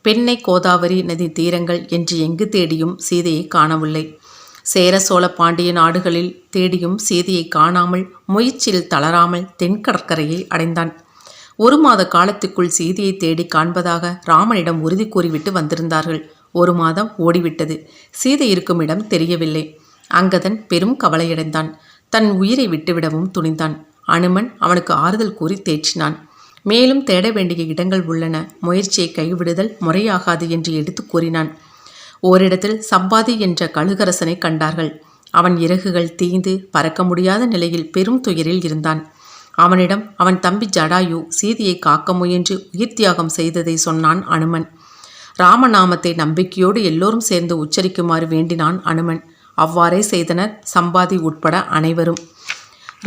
பெண்ணை கோதாவரி நதி தீரங்கள் என்று எங்கு தேடியும் சீதையை காணவில்லை. சேர சோழ பாண்டிய நாடுகளில் தேடியும் சீதையை காணாமல் முயற்சியில் தளராமல் தென்கடற்கரையை அடைந்தான். 1 மாத காலத்துக்குள் சீதையை தேடி காண்பதாக ராமனிடம் உறுதி கூறிவிட்டு வந்திருந்தார்கள். 1 மாதம் ஓடிவிட்டது. சீதை இருக்கும் இடம் தெரியவில்லை. அங்கதன் பெரும் கவலையடைந்தான். தன் உயிரை விட்டுவிடவும் துணிந்தான். அனுமன் அவனுக்கு ஆறுதல் கூறி தேற்றினான். மேலும் தேட வேண்டிய இடங்கள் உள்ளன, முயற்சியை கைவிடுதல் முறையாகாது என்று எடுத்து கூறினான். ஓரிடத்தில் சம்பாதி என்ற கழுகரசனை கண்டார்கள். அவன் இறகுகள் தீய்ந்து பறக்க முடியாத நிலையில் பெரும் துயரில் இருந்தான். அவனிடம் அவன் தம்பி ஜடாயு சீதையை காக்க முயன்று உயிர் தியாகம் செய்ததை சொன்னான் அனுமன். ராமநாமத்தை நம்பிக்கையோடு எல்லோரும் சேர்ந்து உச்சரிக்குமாறு வேண்டினான் அனுமன். அவ்வாறே செய்தனர் சம்பாதி உட்பட அனைவரும்.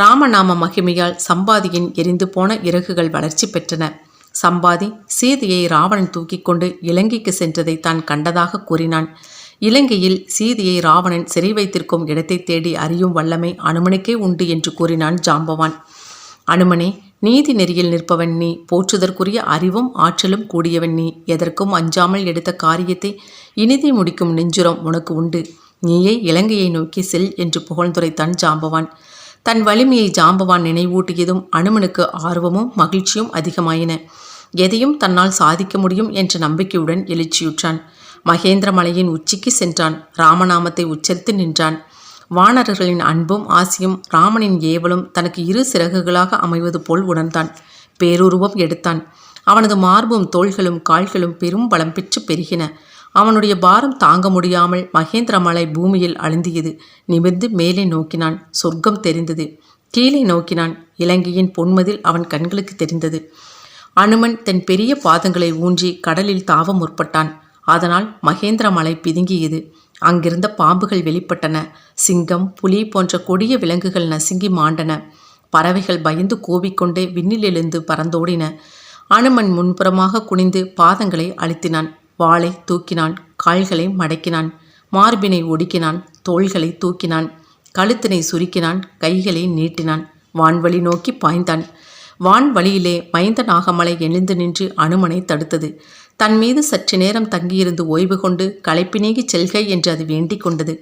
ராமநாம மகிமையால் சம்பாதியின் எரிந்து போன இறகுகள் வளர்ச்சி பெற்றன. சம்பாதி சீதையை ராவணன் தூக்கி கொண்டு இலங்கைக்கு சென்றதை தான் கண்டதாக கூறினான். இலங்கையில் சீதையை ராவணன் சிறை வைத்திருக்கும் இடத்தை தேடி அறியும் வல்லமை அனுமனுக்கே உண்டு என்று கூறினான் ஜாம்பவான். அனுமனே, நீதி நெறியில் நிற்பவன் நீ, போற்றுதற்குரிய அறிவும் ஆற்றலும் கூடியவன் நீ, எதற்கும் அஞ்சாமல் எடுத்த காரியத்தை இனிதி முடிக்கும் நெஞ்சுரம் உனக்கு உண்டு. நீயே இலங்கையை நோக்கி செல் என்று புகழ்ந்துரைத்தான் ஜாம்பவான். தன் வலிமையை ஜாம்பவான் நினைவூட்டியதும் அனுமனுக்கு ஆர்வமும் மகிழ்ச்சியும் அதிகமாயின. எதையும் தன்னால் சாதிக்க முடியும் என்ற நம்பிக்கையுடன் எழுச்சியுற்றான். மகேந்திர மலையின் உச்சிக்கு சென்றான். ராமநாமத்தை உச்சரித்து நின்றான். வானரர்களின் அன்பும் ஆசியும் ராமனின் ஏவலும் தனக்கு இரு சிறகுகளாக அமைவது போல் உணர்ந்தான். பேருருவம் எடுத்தான். அவனது மார்பும் தோள்களும் கால்களும் பெரும் பலம் பெற்று பெருகின. அவனுடைய பாரம் தாங்க முடியாமல் மகேந்திர மலை பூமியில் அழுந்தியது. நிமிர்ந்து மேலே நோக்கினான். சொர்க்கம் தெரிந்தது. கீழே நோக்கினான். இலங்கையின் பொன்மதில் அவன் கண்களுக்கு தெரிந்தது. அனுமன் தன் பெரிய பாதங்களை ஊன்றி கடலில் தாவ முற்பட்டான். அதனால் மகேந்திர மலை பிதுங்கியது. அங்கிருந்த பாம்புகள் வெளிப்பட்டன. சிங்கம், புலி போன்ற கொடிய விலங்குகள் நசுங்கி மாண்டன. பறவைகள் பயந்து கூவிக்கொண்டே விண்ணில் எழுந்து பறந்தோடின. அனுமன் முன்புறமாக குனிந்து பாதங்களை அழுத்தினான். வாளை தூக்கினான். கால்களை மடக்கினான். மார்பினை ஒடுக்கினான். தோள்களை தூக்கினான். கழுத்தினை சுருக்கினான். கைகளை நீட்டினான். வான்வழி நோக்கி பாய்ந்தான். வான்வழியிலே மைந்த நாகமலை எழுந்து நின்று அனுமனை தடுத்தது. தன் மீது சற்று நேரம் தங்கியிருந்து ஓய்வு கொண்டு களைப்பினேகி செல்க என்று அது வேண்டிக் கொண்டது.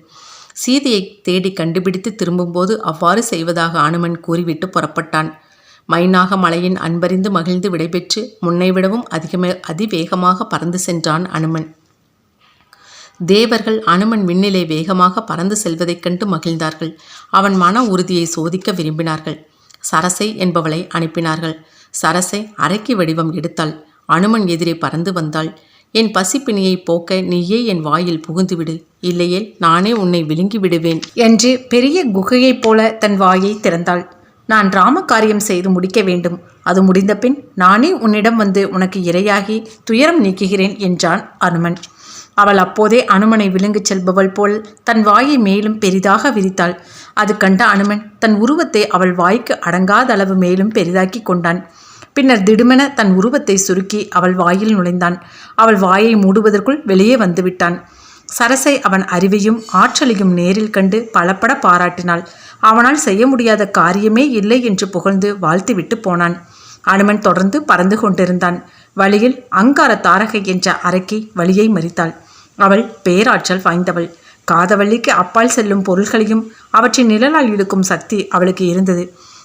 சீதையை தேடி கண்டுபிடித்து திரும்பும்போது அவ்வாறு செய்வதாக அனுமன் கூறிவிட்டு புறப்பட்டான். மைனாக மலையின் அன்பறிந்து மகிழ்ந்து விடைபெற்று முன்னைவிடவும் அதிவேகமாக பறந்து சென்றான் அனுமன். தேவர்கள் அனுமன் விண்ணிலே வேகமாக பறந்து செல்வதைக் கண்டு மகிழ்ந்தார்கள். அவன் மன உறுதியை சோதிக்க விரும்பினார்கள். சரசை என்பவளை அனுப்பினார்கள். சரசை அரக்கி வடிவம் எடுத்தாள். அனுமன் எதிரே பறந்து வந்தாள். என் பசிப்பிணியை போக்க நீயே என் வாயில் புகுந்துவிடு, இல்லையேல் நானே உன்னை விழுங்கி விடுவேன் என்று பெரிய குகையைப் போல தன் வாயை திறந்தாள். நான் ராம காரியம் செய்து முடிக்க வேண்டும். அது முடிந்த பின் நானே உன்னிடம் வந்து உனக்கு இரையாகி துயரம் நீக்குகிறேன் என்றான் அனுமன். அவள் அப்போதே அனுமனை விழுங்கிச் செல்பவள் போல் தன் வாயை மேலும் பெரிதாக விரித்தாள். அது கண்ட அனுமன் தன் உருவத்தை அவள் வாய்க்கு அடங்காத அளவு மேலும் பெரிதாக்கி கொண்டான். பின்னர் திடுமென தன் உருவத்தை சுருக்கி அவள் வாயில் நுழைந்தான். அவள் வாயை மூடுவதற்குள் வெளியே வந்துவிட்டான். சரசை அவன் அறிவையும் ஆற்றலையும் நேரில் கண்டு பலப்பட பாராட்டினாள். அவனால் செய்ய முடியாத காரியமே இல்லை என்று புகழ்ந்து வாழ்த்திவிட்டு போனான். அனுமன் தொடர்ந்து பறந்து கொண்டிருந்தான். வழியில் அங்கார தாரகை என்ற அரக்கி வழியை மறித்தாள். அவள் பேராற்றல் வாய்ந்தவள். காதவள்ளிக்கு அப்பால் செல்லும் பொருள்களையும் அவற்றின் நிழலால் இழுக்கும் சக்தி அவளுக்கு இருந்தது.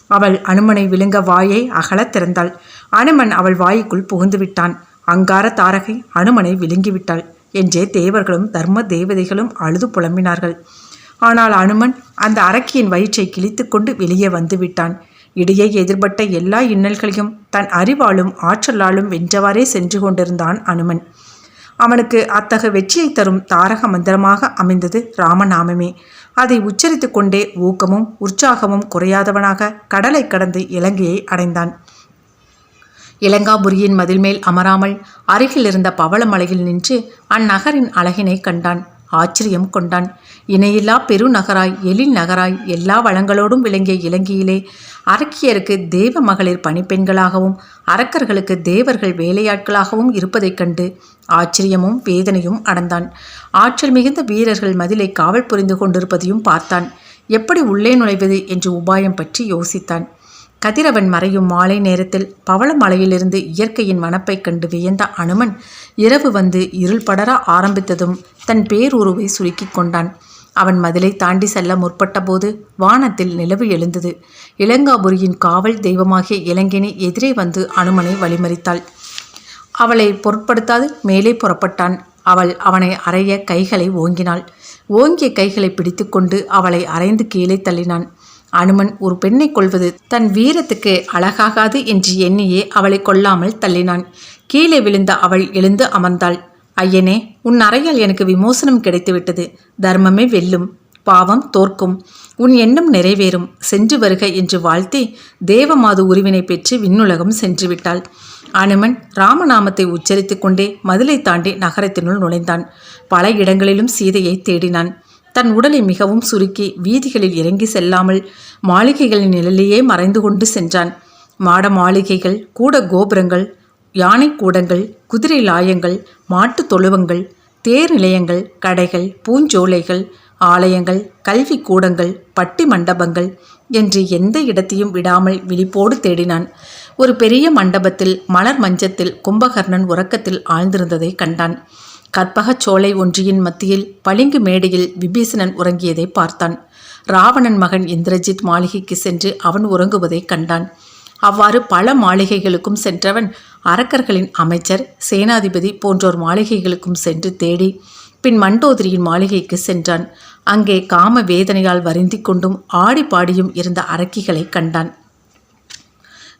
அவள் அனுமனை விழுங்க வாயை அகலத் திறந்தாள். அனுமன் அவள் வாய்க்குள் புகுந்து விட்டான். அங்கார தாரகை அனுமனை விழுங்கிவிட்டாள் என்றே தேவர்களும் தர்ம தேவதைகளும் அழுது புலம்பினார்கள். ஆனால் அனுமன் அந்த அரக்கியின் வயிற்றை கிழித்து கொண்டு வெளியே வந்து விட்டான். இடையே எதிர்பட்ட எல்லா இன்னல்களையும் தன் அறிவாலும் ஆற்றலாலும் வென்றவாறே சென்று கொண்டிருந்தான் அனுமன். அவனுக்கு அத்தகைய வெற்றியை தரும் தாரக மந்திரமாக அமைந்தது ராமநாமமே. அதை உச்சரித்து கொண்டே ஊக்கமும் உற்சாகமும் குறையாதவனாக கடலை கடந்து இலங்கையை அடைந்தான். இலங்காபுரியின் மதில் மேல் அமராமல் அருகில் இருந்த பவளமலையில் நின்று அந்நகரின் அழகினை கண்டான். ஆச்சரியம் கொண்டான். இணையில்லா பெருநகராய் எழில் நகராய் எல்லா வளங்களோடும் விளங்கிய இலங்கையிலே அரக்கியருக்கு தேவ மகளிர் பணிப்பெண்களாகவும் அரக்கர்களுக்கு தேவர்கள் வேலையாட்களாகவும் இருப்பதைக் கண்டு ஆச்சரியமும் வேதனையும் அடைந்தான். ஆற்றல் மிகுந்த வீரர்கள் மதிலை காவல் புரிந்து கொண்டிருப்பதையும் பார்த்தான். எப்படி உள்ளே நுழைவது என்று உபாயம் பற்றி யோசித்தான். கதிரவன் மறையும் மாலை நேரத்தில் பவளமலையிலிருந்து இயற்கையின் மனப்பைக் கண்டு வியந்த அனுமன் இரவு வந்து இருள் படர ஆரம்பித்ததும் தன் பேருருவை சுருக்கி கொண்டான். அவன் மதிலை தாண்டி செல்ல முற்பட்ட போது வானத்தில் நிலவு எழுந்தது. இலங்காபுரியின் காவல் தெய்வமாகிய இலங்கினி எதிரே வந்து அனுமனை வழிமறித்தாள். அவளை பொருட்படுத்தாது மேலே புறப்பட்டான். அவள் அவனை அறைய கைகளை ஓங்கினாள். ஓங்கிய கைகளை பிடித்து கொண்டு அவளை அரைந்து கீழே தள்ளினான். அனுமன் ஒரு பெண்ணை கொள்வது தன் வீரத்துக்கு அழகாகாது என்று எண்ணியே அவளை கொல்லாமல் தள்ளினான். கீழே விழுந்த அவள் எழுந்து அமர்ந்தாள். ஐயனே, உன் அறையால் எனக்கு விமோசனம் கிடைத்துவிட்டது. தர்மமே வெல்லும், பாவம் தோற்கும், உன் எண்ணம் நிறைவேறும், சென்று வருக என்று வாழ்த்தி தேவமாது உருவினை பெற்று விண்ணுலகம் சென்று விட்டாள். அனுமன் ராமநாமத்தை உச்சரித்து கொண்டே மதிலை தாண்டி நகரத்தினுள் நுழைந்தான். பல இடங்களிலும் சீதையை தேடினான். தன் உடலை மிகவும் சுருக்கி வீதிகளில் இறங்கி செல்லாமல் மாளிகைகளின் நிழலையே மறைந்து கொண்டு சென்றான். மாட மாளிகைகள், கூட கோபுரங்கள், யானை கூடங்கள், குதிரை லாயங்கள், மாட்டு தொழுவங்கள், தேர் நிலையங்கள், கடைகள், பூஞ்சோலைகள், ஆலயங்கள், கல்வி கூடங்கள், பட்டி மண்டபங்கள் என்று எந்த இடத்தையும் விடாமல் விழிப்போடு தேடினான். ஒரு பெரிய மண்டபத்தில் மலர் மஞ்சத்தில் கும்பகர்ணன் உறக்கத்தில் ஆழ்ந்திருந்ததை கண்டான். கற்பகச் சோலை ஒன்றியின் மத்தியில் பளிங்கு மேடையில் விபீஷணன் உறங்கியதை பார்த்தான். ராவணன் மகன் இந்திரஜித் மாளிகைக்கு சென்று அவன் உறங்குவதை கண்டான். அவ்வாறு பல மாளிகைகளுக்கும் சென்றவன் அரக்கர்களின் அமைச்சர், சேனாதிபதி போன்றோர் மாளிகைகளுக்கும் சென்று தேடி பின் மண்டோதரியின் மாளிகைக்கு சென்றான். அங்கே காம வேதனையால் வருந்தி கொண்டும் ஆடி பாடியும் இருந்த அரக்கிகளை கண்டான்.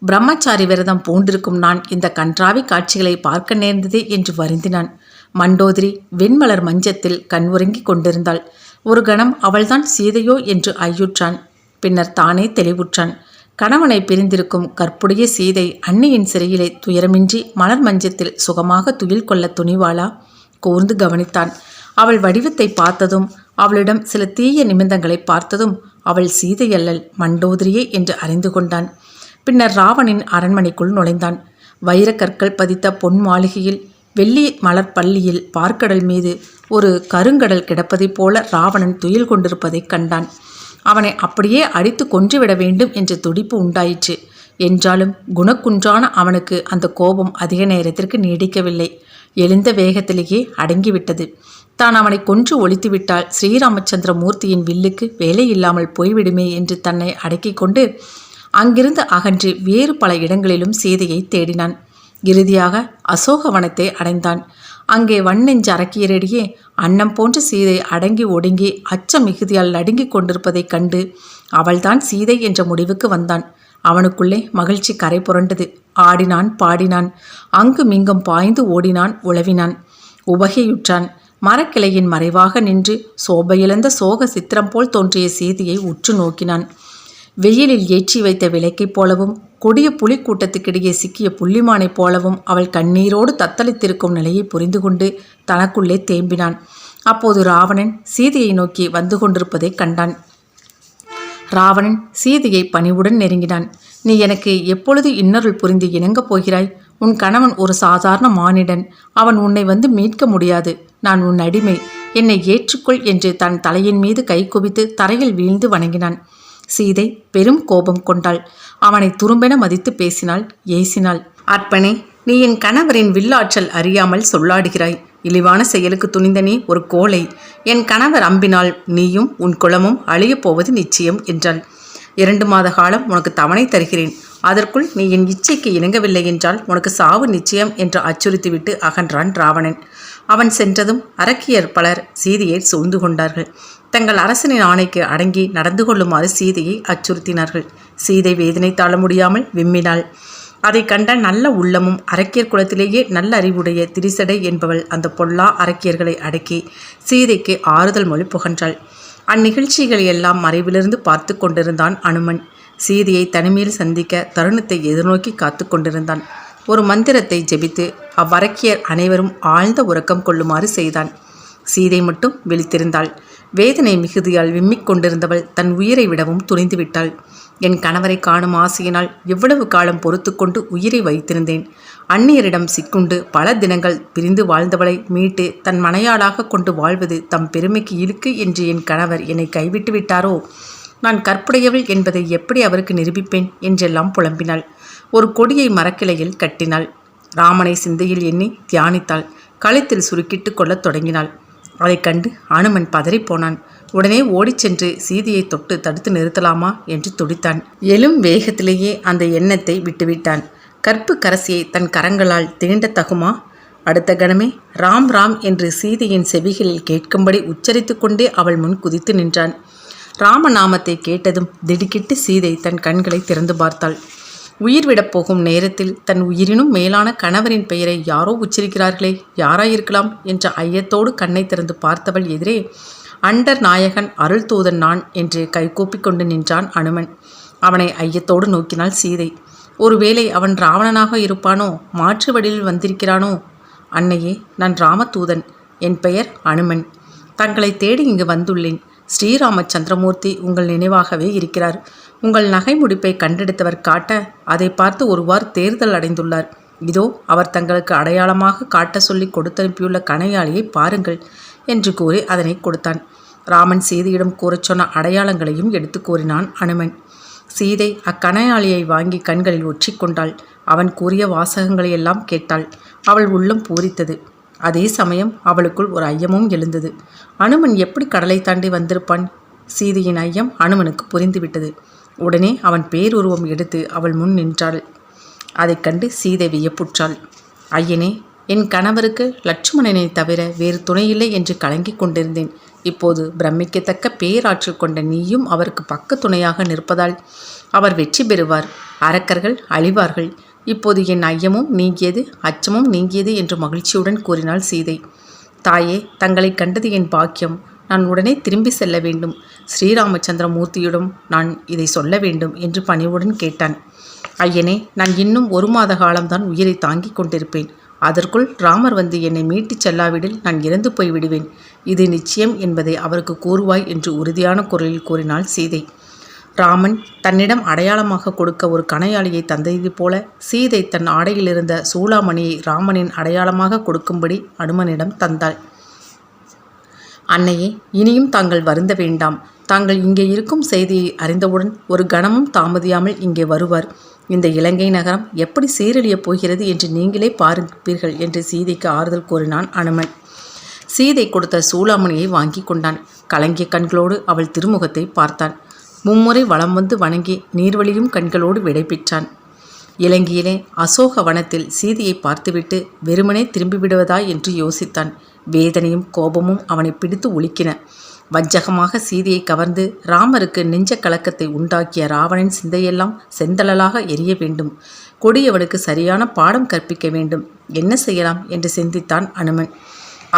பிரம்மச்சாரி விரதம் பூண்டிருக்கும் நான் இந்த கன்றாவி காட்சிகளை பார்க்க நேர்ந்ததே என்று வருந்தினான். மண்டோதரி வெண்மலர் மஞ்சத்தில் கண் உறங்கி கொண்டிருந்தாள். ஒரு கணம் அவள்தான் சீதையோ என்று ஐயுற்றான். பின்னர் தானே தெளிவுற்றான். கணவனை பிரிந்திருக்கும் கற்புடைய சீதை அன்னியின் சிறையிலே துயரமின்றி மலர் மஞ்சத்தில் சுகமாக துயில் கொள்ள துணிவாளா? கூர்ந்து கவனித்தான். அவள் வடிவத்தை பார்த்ததும், அவளிடம் சில தீய நிமித்தங்களை பார்த்ததும் அவள் சீதையல்லல், மண்டோதரியே என்று அறிந்து கொண்டான். பின்னர் ராவணின் அரண்மனைக்குள் நுழைந்தான். வைரக்கற்கள் பதித்த பொன் மாளிகையில் வெள்ளி மலர் பள்ளியில் பார்க்கடல் மீது ஒரு கருங்கடல் கிடப்பதைப் போல ராவணன் துயில் கொண்டிருப்பதைக் கண்டான். அவனை அப்படியே அடித்து கொன்றுவிட வேண்டும் என்ற துடிப்பு உண்டாயிற்று. என்றாலும் குணக்குன்றான அவனுக்கு அந்த கோபம் அதிக நேரத்திற்கு நீடிக்கவில்லை. எழுந்த வேகத்திலேயே அடங்கிவிட்டது. தான் அவனை கொன்று ஒழித்துவிட்டால் ஸ்ரீராமச்சந்திர மூர்த்தியின் வில்லுக்கு வேலை இல்லாமல் போய்விடுமே என்று தன்னை அடக்கிக் கொண்டு அங்கிருந்து அகன்று வேறு பல இடங்களிலும் சீதையை தேடினான். இறுதியாக அசோகவனத்தை அடைந்தான். அங்கே வன்னெஞ்சு அரக்கியரிடையே அன்னம் போன்ற சீதை அடங்கி ஒடுங்கி அச்ச மிகுதியால் நடுங்கிக் கொண்டிருப்பதைக் கண்டு அவள்தான் சீதை என்ற முடிவுக்கு வந்தான். அவனுக்குள்ளே மகிழ்ச்சி கரை புரண்டது. ஆடினான், பாடினான், அங்குமிங்கும் பாய்ந்து ஓடினான், உழவினான், உபகையுற்றான். மரக்கிளையின் மறைவாக நின்று சோபையிழந்த சோக சித்திரம் போல் தோன்றிய சீதையை உற்று நோக்கினான். வெயிலில் ஏற்றி வைத்த விளக்கைப் போலவும் கொடிய புலிக்கூட்டத்துக்கிடையே சிக்கிய புள்ளிமானைப் போலவும் அவள் கண்ணீரோடு தத்தளித்திருக்கும் நிலையை புரிந்து கொண்டு தனக்குள்ளே தேம்பினான். அப்போது ராவணன் சீதையை நோக்கி வந்து கொண்டிருப்பதை கண்டான். ராவணன் சீதையை பணிவுடன் நெருங்கினான். நீ எனக்கு எப்பொழுது இன்னருள் புரிந்து இணங்கப் போகிறாய்? உன் கணவன் ஒரு சாதாரண மானிடன். அவன் உன்னை வந்து மீட்க முடியாது. நான் உன் அடிமை. என்னை ஏற்றுக்கொள் என்று தன் தலையின் மீது கை குவித்து தரையில் வீழ்ந்து வணங்கினான். சீதை பெரும் கோபம் கொண்டாள். அவனை துரும்பென மதித்து பேசினாள், ஏசினாள். அற்பனே, நீ என் கணவரின் வில்லாற்றல் அறியாமல் சொல்லாடுகிறாய். இழிவான செயலுக்கு துணிந்த நீ ஒரு கோழை. என் கணவர் அம்பினால் நீயும் உன் குலமும் அழியப் போவது நிச்சயம் என்றாள். 2 மாத காலம் உனக்கு தவணை தருகிறேன். அதற்குள் நீ என் இச்சைக்கு இணங்கவில்லை என்றால் உனக்கு சாவு நிச்சயம் என்று அச்சுறுத்திவிட்டு அகன்றான் ராவணன். அவன் சென்றதும் அரக்கியர் பலர் சீதையை சூழ்ந்து கொண்டார்கள். தங்கள் அரசனின் ஆணைக்கு அடங்கி நடந்து கொள்ளுமாறு சீதையை அச்சுறுத்தினார்கள். சீதை வேதனை தாழ முடியாமல் விம்மினாள். அதை கண்ட நல்ல உள்ளமும் அரக்கியர் குலத்திலேயே நல்ல அறிவுடைய திரிசடை என்பவள் அந்த பொல்லா அரக்கியர்களை அடக்கி சீதைக்கு ஆறுதல் மொழி புகன்றாள். அந்நிகழ்ச்சிகளை எல்லாம் மறைவிலிருந்து பார்த்து கொண்டிருந்தான் அனுமன். சீதையை தனிமையில் சந்திக்க தருணத்தை எதிர்நோக்கி காத்து கொண்டிருந்தான். ஒரு மந்திரத்தை ஜெபித்து அவ்வரக்கியர் அனைவரும் ஆழ்ந்த உறக்கம் கொள்ளுமாறு செய்தான். சீதை மட்டும் விழித்திருந்தாள். வேதனை மிகுதியால் விம்மிக் கொண்டிருந்தவள் தன் உயிரை விடவும் துணிந்துவிட்டாள். என் கணவரை காணும் ஆசையினால் எவ்வளவு காலம் பொறுத்து கொண்டு உயிரை வைத்திருந்தேன். அந்நியரிடம் சிக்குண்டு பல தினங்கள் பிரிந்து வாழ்ந்தவளை மீட்டு தன் மனையாளாக கொண்டு வாழ்வது தம் பெருமைக்கு இழுக்கு என்று என் கணவர் என்னை கைவிட்டு விட்டாரோ? நான் கற்புடையவள் என்பதை எப்படி அவருக்கு நிரூபிப்பேன் என்றெல்லாம் புலம்பினாள். ஒரு கொடியை மரக்கிளையில் கட்டினாள். ராமனை சிந்தையில் எண்ணி தியானித்தாள். கழுத்தில் சுருக்கிட்டு கொள்ளத் தொடங்கினாள். அதைக் கண்டு அனுமன் பதறிப்போனான். உடனே ஓடிச் சென்று சீதையை தொட்டு தடுத்து நிறுத்தலாமா என்று துடித்தான். எழும் வேகத்திலேயே அந்த எண்ணத்தை விட்டுவிட்டான். கற்பு கரசியை தன் கரங்களால் தீண்ட தகுமா? அடுத்த கணமே ராம் ராம் என்று சீதையின் செவிகளில் கேட்கும்படி உச்சரித்து கொண்டே அவள் முன் குதித்து நின்றான். ராமநாமத்தை கேட்டதும் திடுக்கிட்டு சீதை தன் கண்களை திறந்து பார்த்தாள். உயிர் விடப் போகும் நேரத்தில் தன் உயிரினும் மேலான கணவரின் பெயரை யாரோ உச்சரிக்கிறார்களே, யாராயிருக்கலாம் என்ற ஐயத்தோடு கண்ணை திறந்து பார்த்தவள் எதிரே அண்டர் நாயகன் அருள் தூதன் நான் என்று கைகூப்பி கொண்டு நின்றான் அனுமன். அவனை ஐயத்தோடு நோக்கினாள் சீதை. ஒருவேளை அவன் ராவணனாக இருப்பானோ? மாற்று வடிவில் வந்திருக்கிறானோ? அன்னையே, நான் ராமதூதன். என் பெயர் அனுமன். தங்களை தேடி இங்கு வந்துள்ளேன். ஸ்ரீராமச்சந்திரமூர்த்தி உங்கள் நினைவாகவே இருக்கிறார். உங்கள் நகை முடிப்பை கண்டெடுத்தவர் காட்ட அதை பார்த்து ஒருவார் தேர்தல் அடைந்துள்ளார். இதோ அவர் தங்களுக்கு அடையாளமாக காட்ட சொல்லி கொடுத்தனுப்பியுள்ள கணையாளியை பாருங்கள் என்று கூறி அதனை கொடுத்தான். ராமன் சீதையிடம் கூறச் சொன்ன அடையாளங்களையும் எடுத்து கூறினான் அனுமன். சீதை அக்கணையாளியை வாங்கி கண்களில் ஒற்றிக்கொண்டாள். அவன் கூறிய வாசகங்களையெல்லாம் கேட்டாள். அவள் உள்ளம் பூரித்தது. அதே சமயம் அவளுக்குள் ஒரு ஐயமும் எழுந்தது. அனுமன் எப்படி கடலை தாண்டி வந்திருப்பான்? சீதையின் ஐயம் அனுமனுக்கு புரிந்துவிட்டது. உடனே அவன் பேருருவம் எடுத்து அவள் முன் நின்றாள். அதைக் கண்டு சீதை வியப்புற்றாள். ஐயனே, என் கணவருக்கு லட்சுமணனை தவிர வேறு துணையில்லை என்று கலங்கிக் கொண்டிருந்தேன். இப்போது பிரமிக்கத்தக்க பேராற்றல் கொண்ட நீயும் அவருக்கு பக்க துணையாக நிற்பதால் அவர் வெற்றி பெறுவார், அரக்கர்கள் அழிவார்கள். இப்போது என் ஐயமும் நீங்கியது, அச்சமும் நீங்கியது என்று மகிழ்ச்சியுடன் கூறினாள் சீதை. தாயே, தங்களை கண்டது என் பாக்கியம். நான் உடனே திரும்பி செல்ல வேண்டும். ஸ்ரீராமச்சந்திர மூர்த்தியிடம் நான் இதை சொல்ல வேண்டும் என்று பணிவுடன் கேட்டான். ஐயனே, நான் இன்னும் 1 மாத காலம்தான் உயிரை தாங்கிக் கொண்டிருப்பேன். அதற்குள் ராமர் வந்து என்னை மீட்டிச் செல்லாவிடில் நான் இறந்து போய் விடுவேன். இது நிச்சயம் என்பதை அவருக்கு கூறுவாய் என்று உறுதியான குரலில் கூறினாள் சீதை. ராமன் தன்னிடம் அடையாளமாக கொடுக்க ஒரு கணையாளியை தந்தது போல சீதை தன் ஆடையிலிருந்த சூளாமணியை ராமனின் அடையாளமாக கொடுக்கும்படி அனுமனிடம் தந்தாள். அன்னையே, இனியும் தாங்கள் வருந்த வேண்டாம். தாங்கள் இங்கே இருக்கும் செய்தியை அறிந்தவுடன் ஒரு கணமும் தாமதியாமல் இங்கே வருவார். இந்த இலங்கை நகரம் எப்படி சீரழியப் போகிறது என்று நீங்களே பார்ப்பீர்கள் என்று சீதைக்கு ஆறுதல் கூறினான் அனுமன். சீதை கொடுத்த சூளாமணியை வாங்கி கொண்டான். கலங்கிய கண்களோடு அவள் திருமுகத்தை பார்த்தான். 3 முறை வலம் வந்து வணங்கி நீர்வழியும் கண்களோடு விடை பெற்றான். இலங்கையிலே அசோக வனத்தில் சீதையை பார்த்துவிட்டு வெறுமனே திரும்பிவிடுவதா என்று யோசித்தான். வேதனையும் கோபமும் அவனை பிடித்து உலுக்கின. வஞ்சகமாக சீதையை கவர்ந்து ராமருக்கு நெஞ்ச கலக்கத்தை உண்டாக்கிய ராவணன் சிந்தையெல்லாம் செந்தழலாக எரிய வேண்டும். கொடியவனுக்கு சரியான பாடம் கற்பிக்க வேண்டும். என்ன செய்யலாம் என்று சிந்தித்தான் அனுமன்.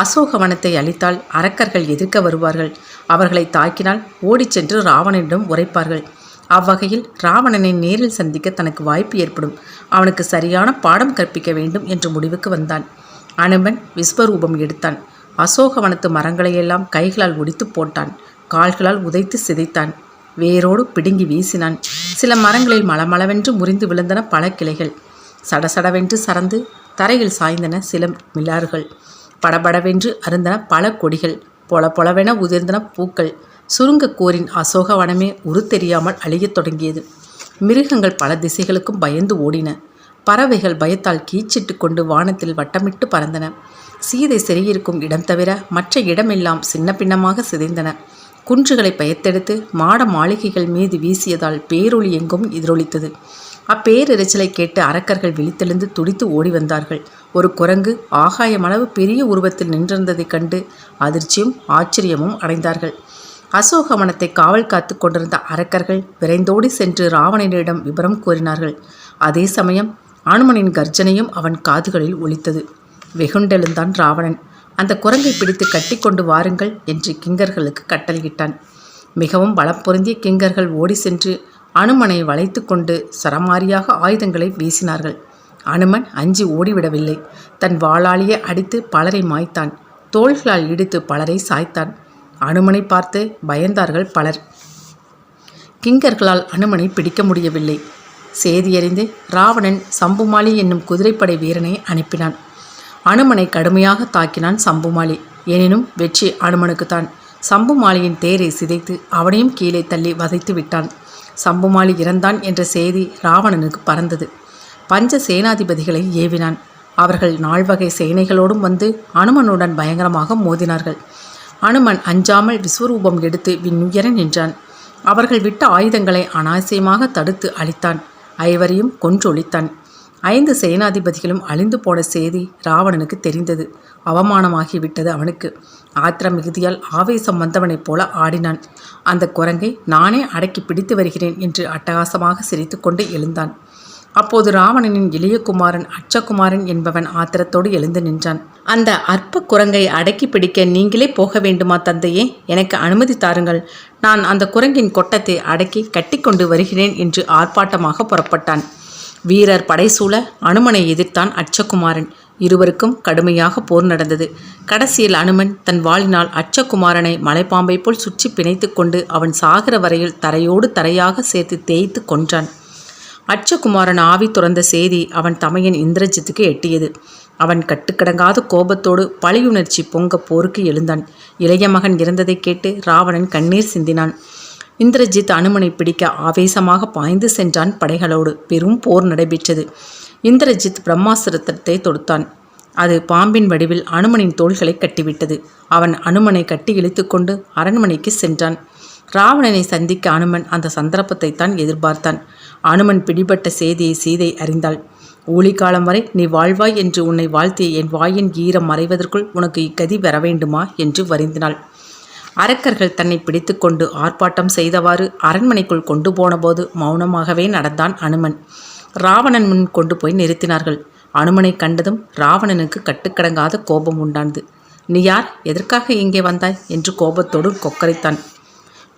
அசோகவனத்தை அழித்தால் அரக்கர்கள் எதிர்க்க வருவார்கள். அவர்களை தாக்கினால் ஓடிச் சென்று ராவணனிடம் உரைப்பார்கள். அவ்வகையில் ராவணனை நேரில் சந்திக்க தனக்கு வாய்ப்பு ஏற்படும். அவனுக்கு சரியான பாடம் கற்பிக்க வேண்டும் என்ற முடிவுக்கு வந்தான். அனுமன் விஸ்வரூபம் எடுத்தான். அசோகவனத்து மரங்களையெல்லாம் கைகளால் ஒடித்து போட்டான். கால்களால் உதைத்து சிதைத்தான். வேரோடு பிடுங்கி வீசினான். சில மரங்களில் மளமளவென்று முறிந்து விழுந்தன பல கிளைகள். சடசடவென்று சறந்து தரையில் சாய்ந்தன சில மிலாறுகள். படபடவென்று அருந்தன பல கொடிகள். பொல பொலவென உதிர்ந்தன பூக்கள். சுருங்கக்கூரின் அசோகவனமே உரு தெரியாமல் அழியத் தொடங்கியது. மிருகங்கள் பல திசைகளுக்கும் பயந்து ஓடின. பறவைகள் பயத்தால் கீச்சிட்டு கொண்டு வானத்தில் வட்டமிட்டு பறந்தன. சீதை சிறையிருக்கும் இடம் தவிர மற்ற இடமெல்லாம் சின்ன பின்னமாக சிதைந்தன. குன்றுகளை பயத்தெடுத்து மாட மாளிகைகள் மீது வீசியதால் பேரொளி எங்கும் எதிரொலித்தது. அப்பேரிரைச்சலை கேட்டு அரக்கர்கள் விழித்தெழுந்து துடித்து ஓடி வந்தார்கள். ஒரு குரங்கு ஆகாயமளவு பெரிய உருவத்தில் நின்றிருந்ததைக் கண்டு அதிர்ச்சியும் ஆச்சரியமும் அடைந்தார்கள். அசோகவனத்தை காவல் காத்து கொண்டிருந்த அரக்கர்கள் விரைந்தோடி சென்று ராவணனிடம் விபரம் கூறினார்கள். அதே சமயம் அனுமனின் கர்ஜனையும் அவன் காதுகளில் ஒலித்தது. வெகுண்டெழுந்தான் ராவணன். அந்த குரங்கை பிடித்து கட்டி கொண்டு வாருங்கள் என்று கிங்கர்களுக்கு கட்டளையிட்டான். மிகவும் பலம் பொருந்திய கிங்கர்கள் ஓடி சென்று அனுமனை வளைத்து கொண்டு சரமாரியாக ஆயுதங்களை வீசினார்கள். அனுமன் அஞ்சி ஓடிவிடவில்லை. தன் வாளாலேயே அடித்து பலரை மாய்த்தான். தோள்களால் இடித்து பலரை சாய்த்தான். அனுமனை பார்த்து பயந்தார்கள் பலர். கிங்கர்களால் அனுமனை பிடிக்க முடியவில்லை. செய்தியறிந்து ராவணன் சம்புமாலி என்னும் குதிரைப்படை வீரனை அனுப்பினான். அனுமனை கடுமையாக தாக்கினான் சம்புமாலி. எனினும் வெற்றி அனுமனுக்குத்தான். சம்புமாலியின் தேரை சிதைத்து அவனையும் கீழே தள்ளி வதைத்து விட்டான். சம்புமாலி இறந்தான் என்ற செய்தி ராவணனுக்கு பறந்தது. பஞ்ச சேனாதிபதிகளை ஏவினான். அவர்கள் 4 வகை சேனைகளோடும் வந்து அனுமனுடன் பயங்கரமாக மோதினார்கள். அனுமன் அஞ்சாமல் விஸ்வரூபம் எடுத்து விண்ணுயர நின்றான். அவர்கள் விட்ட ஆயுதங்களை அனாவசியமாக தடுத்து அழித்தான். 5வரையும் கொன்றொழித்தான். 5 சேனாதிபதிகளும் அழிந்து போன செய்தி ராவணனுக்கு தெரிந்தது. அவமானமாகிவிட்டது அவனுக்கு. ஆத்திர மிகுதியால் ஆவேசம் வந்தவனைப் போல ஆடினான். அந்த குரங்கை நானே அடக்கி பிடித்து வருகிறேன் என்று அட்டகாசமாக சிரித்து கொண்டு எழுந்தான். அப்போது ராவணனின் இளைய குமாரன் அட்சகுமாரன் என்பவன் ஆத்திரத்தோடு எழுந்து நின்றான். அந்த அற்ப குரங்கை அடக்கி பிடிக்க நீங்களே போக வேண்டுமா தந்தையே? எனக்கு அனுமதி தாருங்கள். நான் அந்த குரங்கின் கொட்டத்தை அடக்கி கட்டி கொண்டு வருகிறேன் என்று ஆர்ப்பாட்டமாக புறப்பட்டான். வீரர் படைசூழ அனுமனை எதிர்த்தான் அட்சகுமாரன். இருவருக்கும் கடுமையாக போர் நடந்தது. கடைசியில் அனுமன் தன் வாளினால் அட்சகுமாரனை மலைப்பாம்பை போல் சுற்றி பிணைத்து கொண்டு அவன் சாகிற வரையில் தரையோடு தரையாக சேர்த்து தேய்த்து கொன்றான். அட்சகுமாரன் ஆவி துறந்த செய்தி அவன் தமையன் இந்திரஜித்துக்கு எட்டியது. அவன் கட்டுக்கடங்காத கோபத்தோடு பழியுணர்ச்சி பொங்க போருக்கு எழுந்தான். இளைய மகன் இறந்ததை கேட்டு ராவணன் கண்ணீர் சிந்தினான். இந்திரஜித் அனுமனை பிடிக்க ஆவேசமாக பாய்ந்து சென்றான். படைகளோடு பெரும் போர் நடைபெற்றது. இந்திரஜித் பிரம்மாஸ்திரத்தை தொடுத்தான். அது பாம்பின் வடிவில் அனுமனின் தோள்களை கட்டிவிட்டது. அவன் அனுமனை கட்டி இழுத்து கொண்டு அரண்மனைக்கு சென்றான். ராவணனை சந்திக்க அனுமன் அந்த சந்தர்ப்பத்தை தான் எதிர்பார்த்தான். அனுமன் பிடிபட்ட செய்தியை சீதை அறிந்தாள். ஊழிக்காலம் வரை நீ வாழ்வாய் என்று உன்னை வாழ்த்திய என் வாயின் ஈரம் மறைவதற்குள் உனக்கு இக்கதி வர வேண்டுமா என்று வருந்தினாள். அரக்கர்கள் தன்னை பிடித்து கொண்டு ஆர்ப்பாட்டம் செய்தவாறு அரண்மனைக்குள் கொண்டு போனபோது மௌனமாகவே நடந்தான் அனுமன். ராவணன் முன் கொண்டு போய் நிறுத்தினார்கள். அனுமனை கண்டதும் ராவணனுக்கு கட்டுக்கடங்காத கோபம் உண்டானது. நீ யார்? எதற்காக இங்கே வந்தாய் என்று கோபத்தோடு கொக்கரைத்தான்.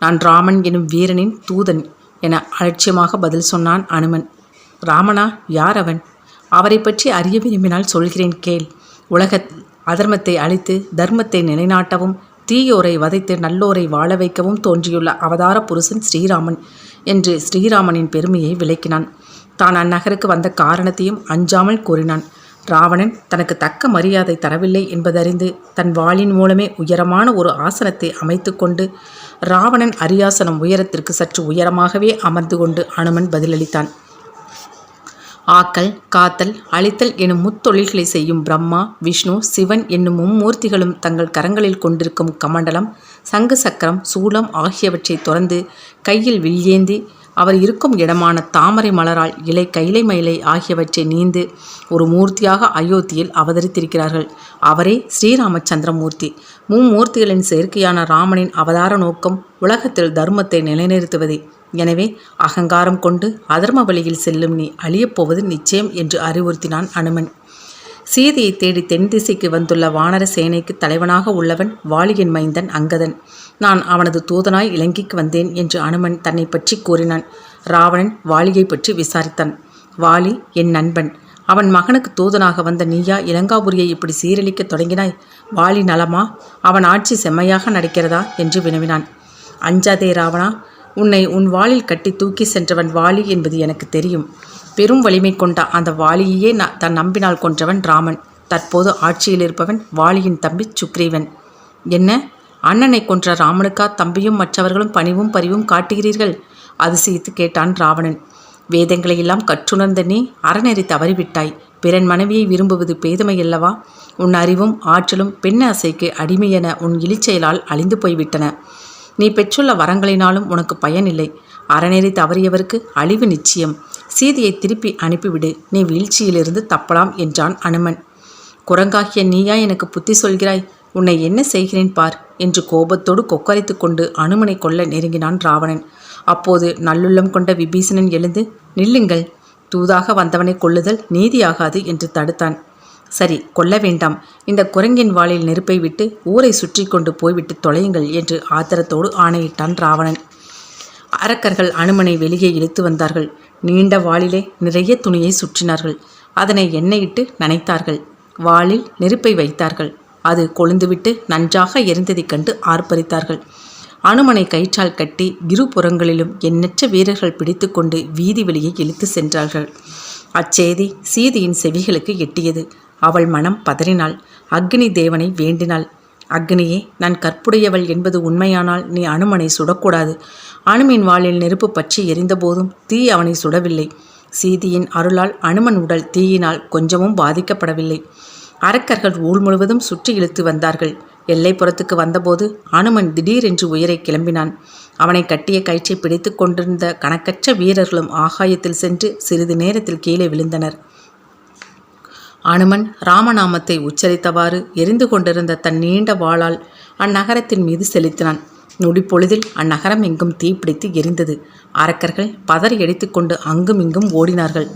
நான் ராமன் எனும் வீரனின் தூதன் என அலட்சியமாக பதில் சொன்னான் அனுமன். ராமனா? யார் அவன்? அவரை பற்றி அறிய விரும்பினால் சொல்கிறேன் கேள். உலக அதர்மத்தை அழித்து தர்மத்தை நிலைநாட்டவும் தீயோரை வதைத்து நல்லோரை வாழ வைக்கவும் தோன்றியுள்ள அவதார புருஷன் ஸ்ரீராமன் என்று ஸ்ரீராமனின் பெருமையை விளக்கினான். தான் அந்நகருக்கு வந்த காரணத்தையும் அஞ்சாமல் கூறினான். ராவணன் தனக்கு தக்க மரியாதை தரவில்லை என்பதறிந்து தன் வாளின் மூலமே உயரமான ஒரு ஆசனத்தை அமைத்து கொண்டு ராவணன் அரியாசனம் உயரத்திற்கு சற்று உயரமாகவே அமர்ந்து கொண்டு அனுமன் பதிலளித்தான். ஆக்கல், காத்தல், அழித்தல் எனும் முத்தொழில்களை செய்யும் பிரம்மா, விஷ்ணு, சிவன் என்னும் மும்மூர்த்திகளும் தங்கள் கரங்களில் கொண்டிருக்கும் கமண்டலம், சங்கு சக்கரம், சூலம் ஆகியவற்றை துறந்து கையில் வில்லேந்தி அவர் இருக்கும் இடமான தாமரை மலரால் இலை கைலை மயிலை ஆகியவற்றை நீந்து ஒரு மூர்த்தியாக அயோத்தியில் அவதரித்திருக்கிறார்கள். அவரே ஸ்ரீராமச்சந்திரமூர்த்தி. மும்மூர்த்திகளின் செயற்கையான ராமனின் அவதார நோக்கம் உலகத்தில் தர்மத்தை நிலைநிறுத்துவதே. எனவே அகங்காரம் கொண்டு அதர்ம வழியில் செல்லும் நீ அழியப்போவது நிச்சயம் என்று அறிவுறுத்தினான் அனுமன். சீதையை தேடி தென் திசைக்கு வந்துள்ள வானர சேனைக்கு தலைவனாக உள்ளவன் வாலியின் மைந்தன் அங்கதன். நான் அவனது தூதனாய் இலங்கைக்கு வந்தேன் என்று அனுமன் தன்னை பற்றி கூறினான். ராவணன் வாலியை பற்றி விசாரித்தான். வாலி என் நண்பன். அவன் மகனுக்கு தூதனாக வந்த நீயா இலங்காபுரியை இப்படி சீரழிக்க தொடங்கினாய்? வாலி நலமா? அவன் ஆட்சி செம்மையாக நடக்கிறதா என்று வினவினான். அஞ்சாதே ராவணா, உன்னை உன் வாளில் கட்டி தூக்கி சென்றவன் வாலி என்பது எனக்கு தெரியும். பெரும் வலிமை கொண்ட அந்த வாலியையே தன் நம்பினால் கொன்றவன் ராமன். தற்போது ஆட்சியில் இருப்பவன் வாலியின் தம்பி சுக்ரீவன். என்ன, அண்ணனை கொன்ற ராமனுக்கா தம்பியும் மற்றவர்களும் பணிவும் பரிவும் காட்டுகிறீர்கள்? அதிசயித்து கேட்டான் ராவணன். வேதங்களை எல்லாம் கற்றுணர்ந்த நீ அறநெறி தவறிவிட்டாய். பிறன் மனைவியை விரும்புவது பேதமையல்லவா? உன் அறிவும் ஆற்றலும் பெண் ஆசைக்கு அடிமையென உன் இழிச்செயலால் அழிந்து போய்விட்டன. நீ பெற்றுள்ள வரங்களினாலும் உனக்கு பயனில்லை. அறநெறி தவறியவருக்கு அழிவு நிச்சயம். சீதையை திருப்பி அனுப்பிவிடு, நீ வீழ்ச்சியிலிருந்து தப்பலாம் என்றான் அனுமன். குரங்காகிய நீயா எனக்கு புத்தி சொல்கிறாய்? உன்னை என்ன செய்கிறேன் பார் என்று கோபத்தோடு கொக்கரைத்து கொண்டு அனுமனை கொல்ல நெருங்கினான் ராவணன். அப்போது நல்லுள்ளம் கொண்ட விபீஷணன் எழுந்து, நில்லுங்கள், தூதாக வந்தவனை கொல்லுதல் நீதியாகாது என்று தடுத்தான். சரி, கொல்ல வேண்டாம். இந்த குரங்கின் வாளில் நெருப்பை விட்டு ஊரை சுற்றி கொண்டு போய்விட்டு தொலையுங்கள் என்று ஆத்திரத்தோடு ஆணையிட்டான் ராவணன். அரக்கர்கள் அனுமனை வெளியே இழுத்து வந்தார்கள். நீண்ட வாளிலே நிறைய துணியை சுற்றினார்கள். அதனை எண்ணெயிட்டு நனைத்தார்கள். வாளில் நெருப்பை வைத்தார்கள். அது கொழுந்துவிட்டு நன்றாக எரிந்ததைக் கண்டு ஆர்ப்பரித்தார்கள். அனுமனை கயிற்றால் கட்டி இரு புறங்களிலும் எண்ணற்ற வீரர்கள் பிடித்து கொண்டு வீதி வெளியே இழுத்து சென்றார்கள். அச்செய்தி சீதையின் செவிகளுக்கு எட்டியது. அவள் மனம் பதறினாள். அக்னி தேவனை வேண்டினாள். அக்னியே, நான் கற்புடையவள் என்பது உண்மையானால் நீ அனுமனை சுடக்கூடாது. அனுமின் வாளில் நெருப்பு பற்றி எரிந்தபோதும் தீ அவனை சுடவில்லை. சீதையின் அருளால் அனுமன் உடல் தீயினால் கொஞ்சமும் பாதிக்கப்படவில்லை. அரக்கர்கள் ஊர் முழுவதும் சுற்றி இழுத்து வந்தார்கள். எல்லைப்புறத்துக்கு வந்தபோது அனுமன் திடீரென்று உயரை கிளம்பினான். அவனை கட்டிய கயிற்றை பிடித்து கொண்டிருந்த கணக்கற்ற வீரர்களும் ஆகாயத்தில் சென்று சிறிது நேரத்தில் கீழே விழுந்தனர். அனுமன் ராமநாமத்தை உச்சரித்தவாறு எரிந்து கொண்டிருந்த தன் நீண்ட வாளால் அந்நகரத்தின் மீது செலுத்தினான். நொடிப்பொழுதில் அந்நகரம் எங்கும் தீப்பிடித்து எரிந்தது. அரக்கர்கள் பதறி அடித்துக்கொண்டு அங்கும் இங்கும் ஓடினார்கள்.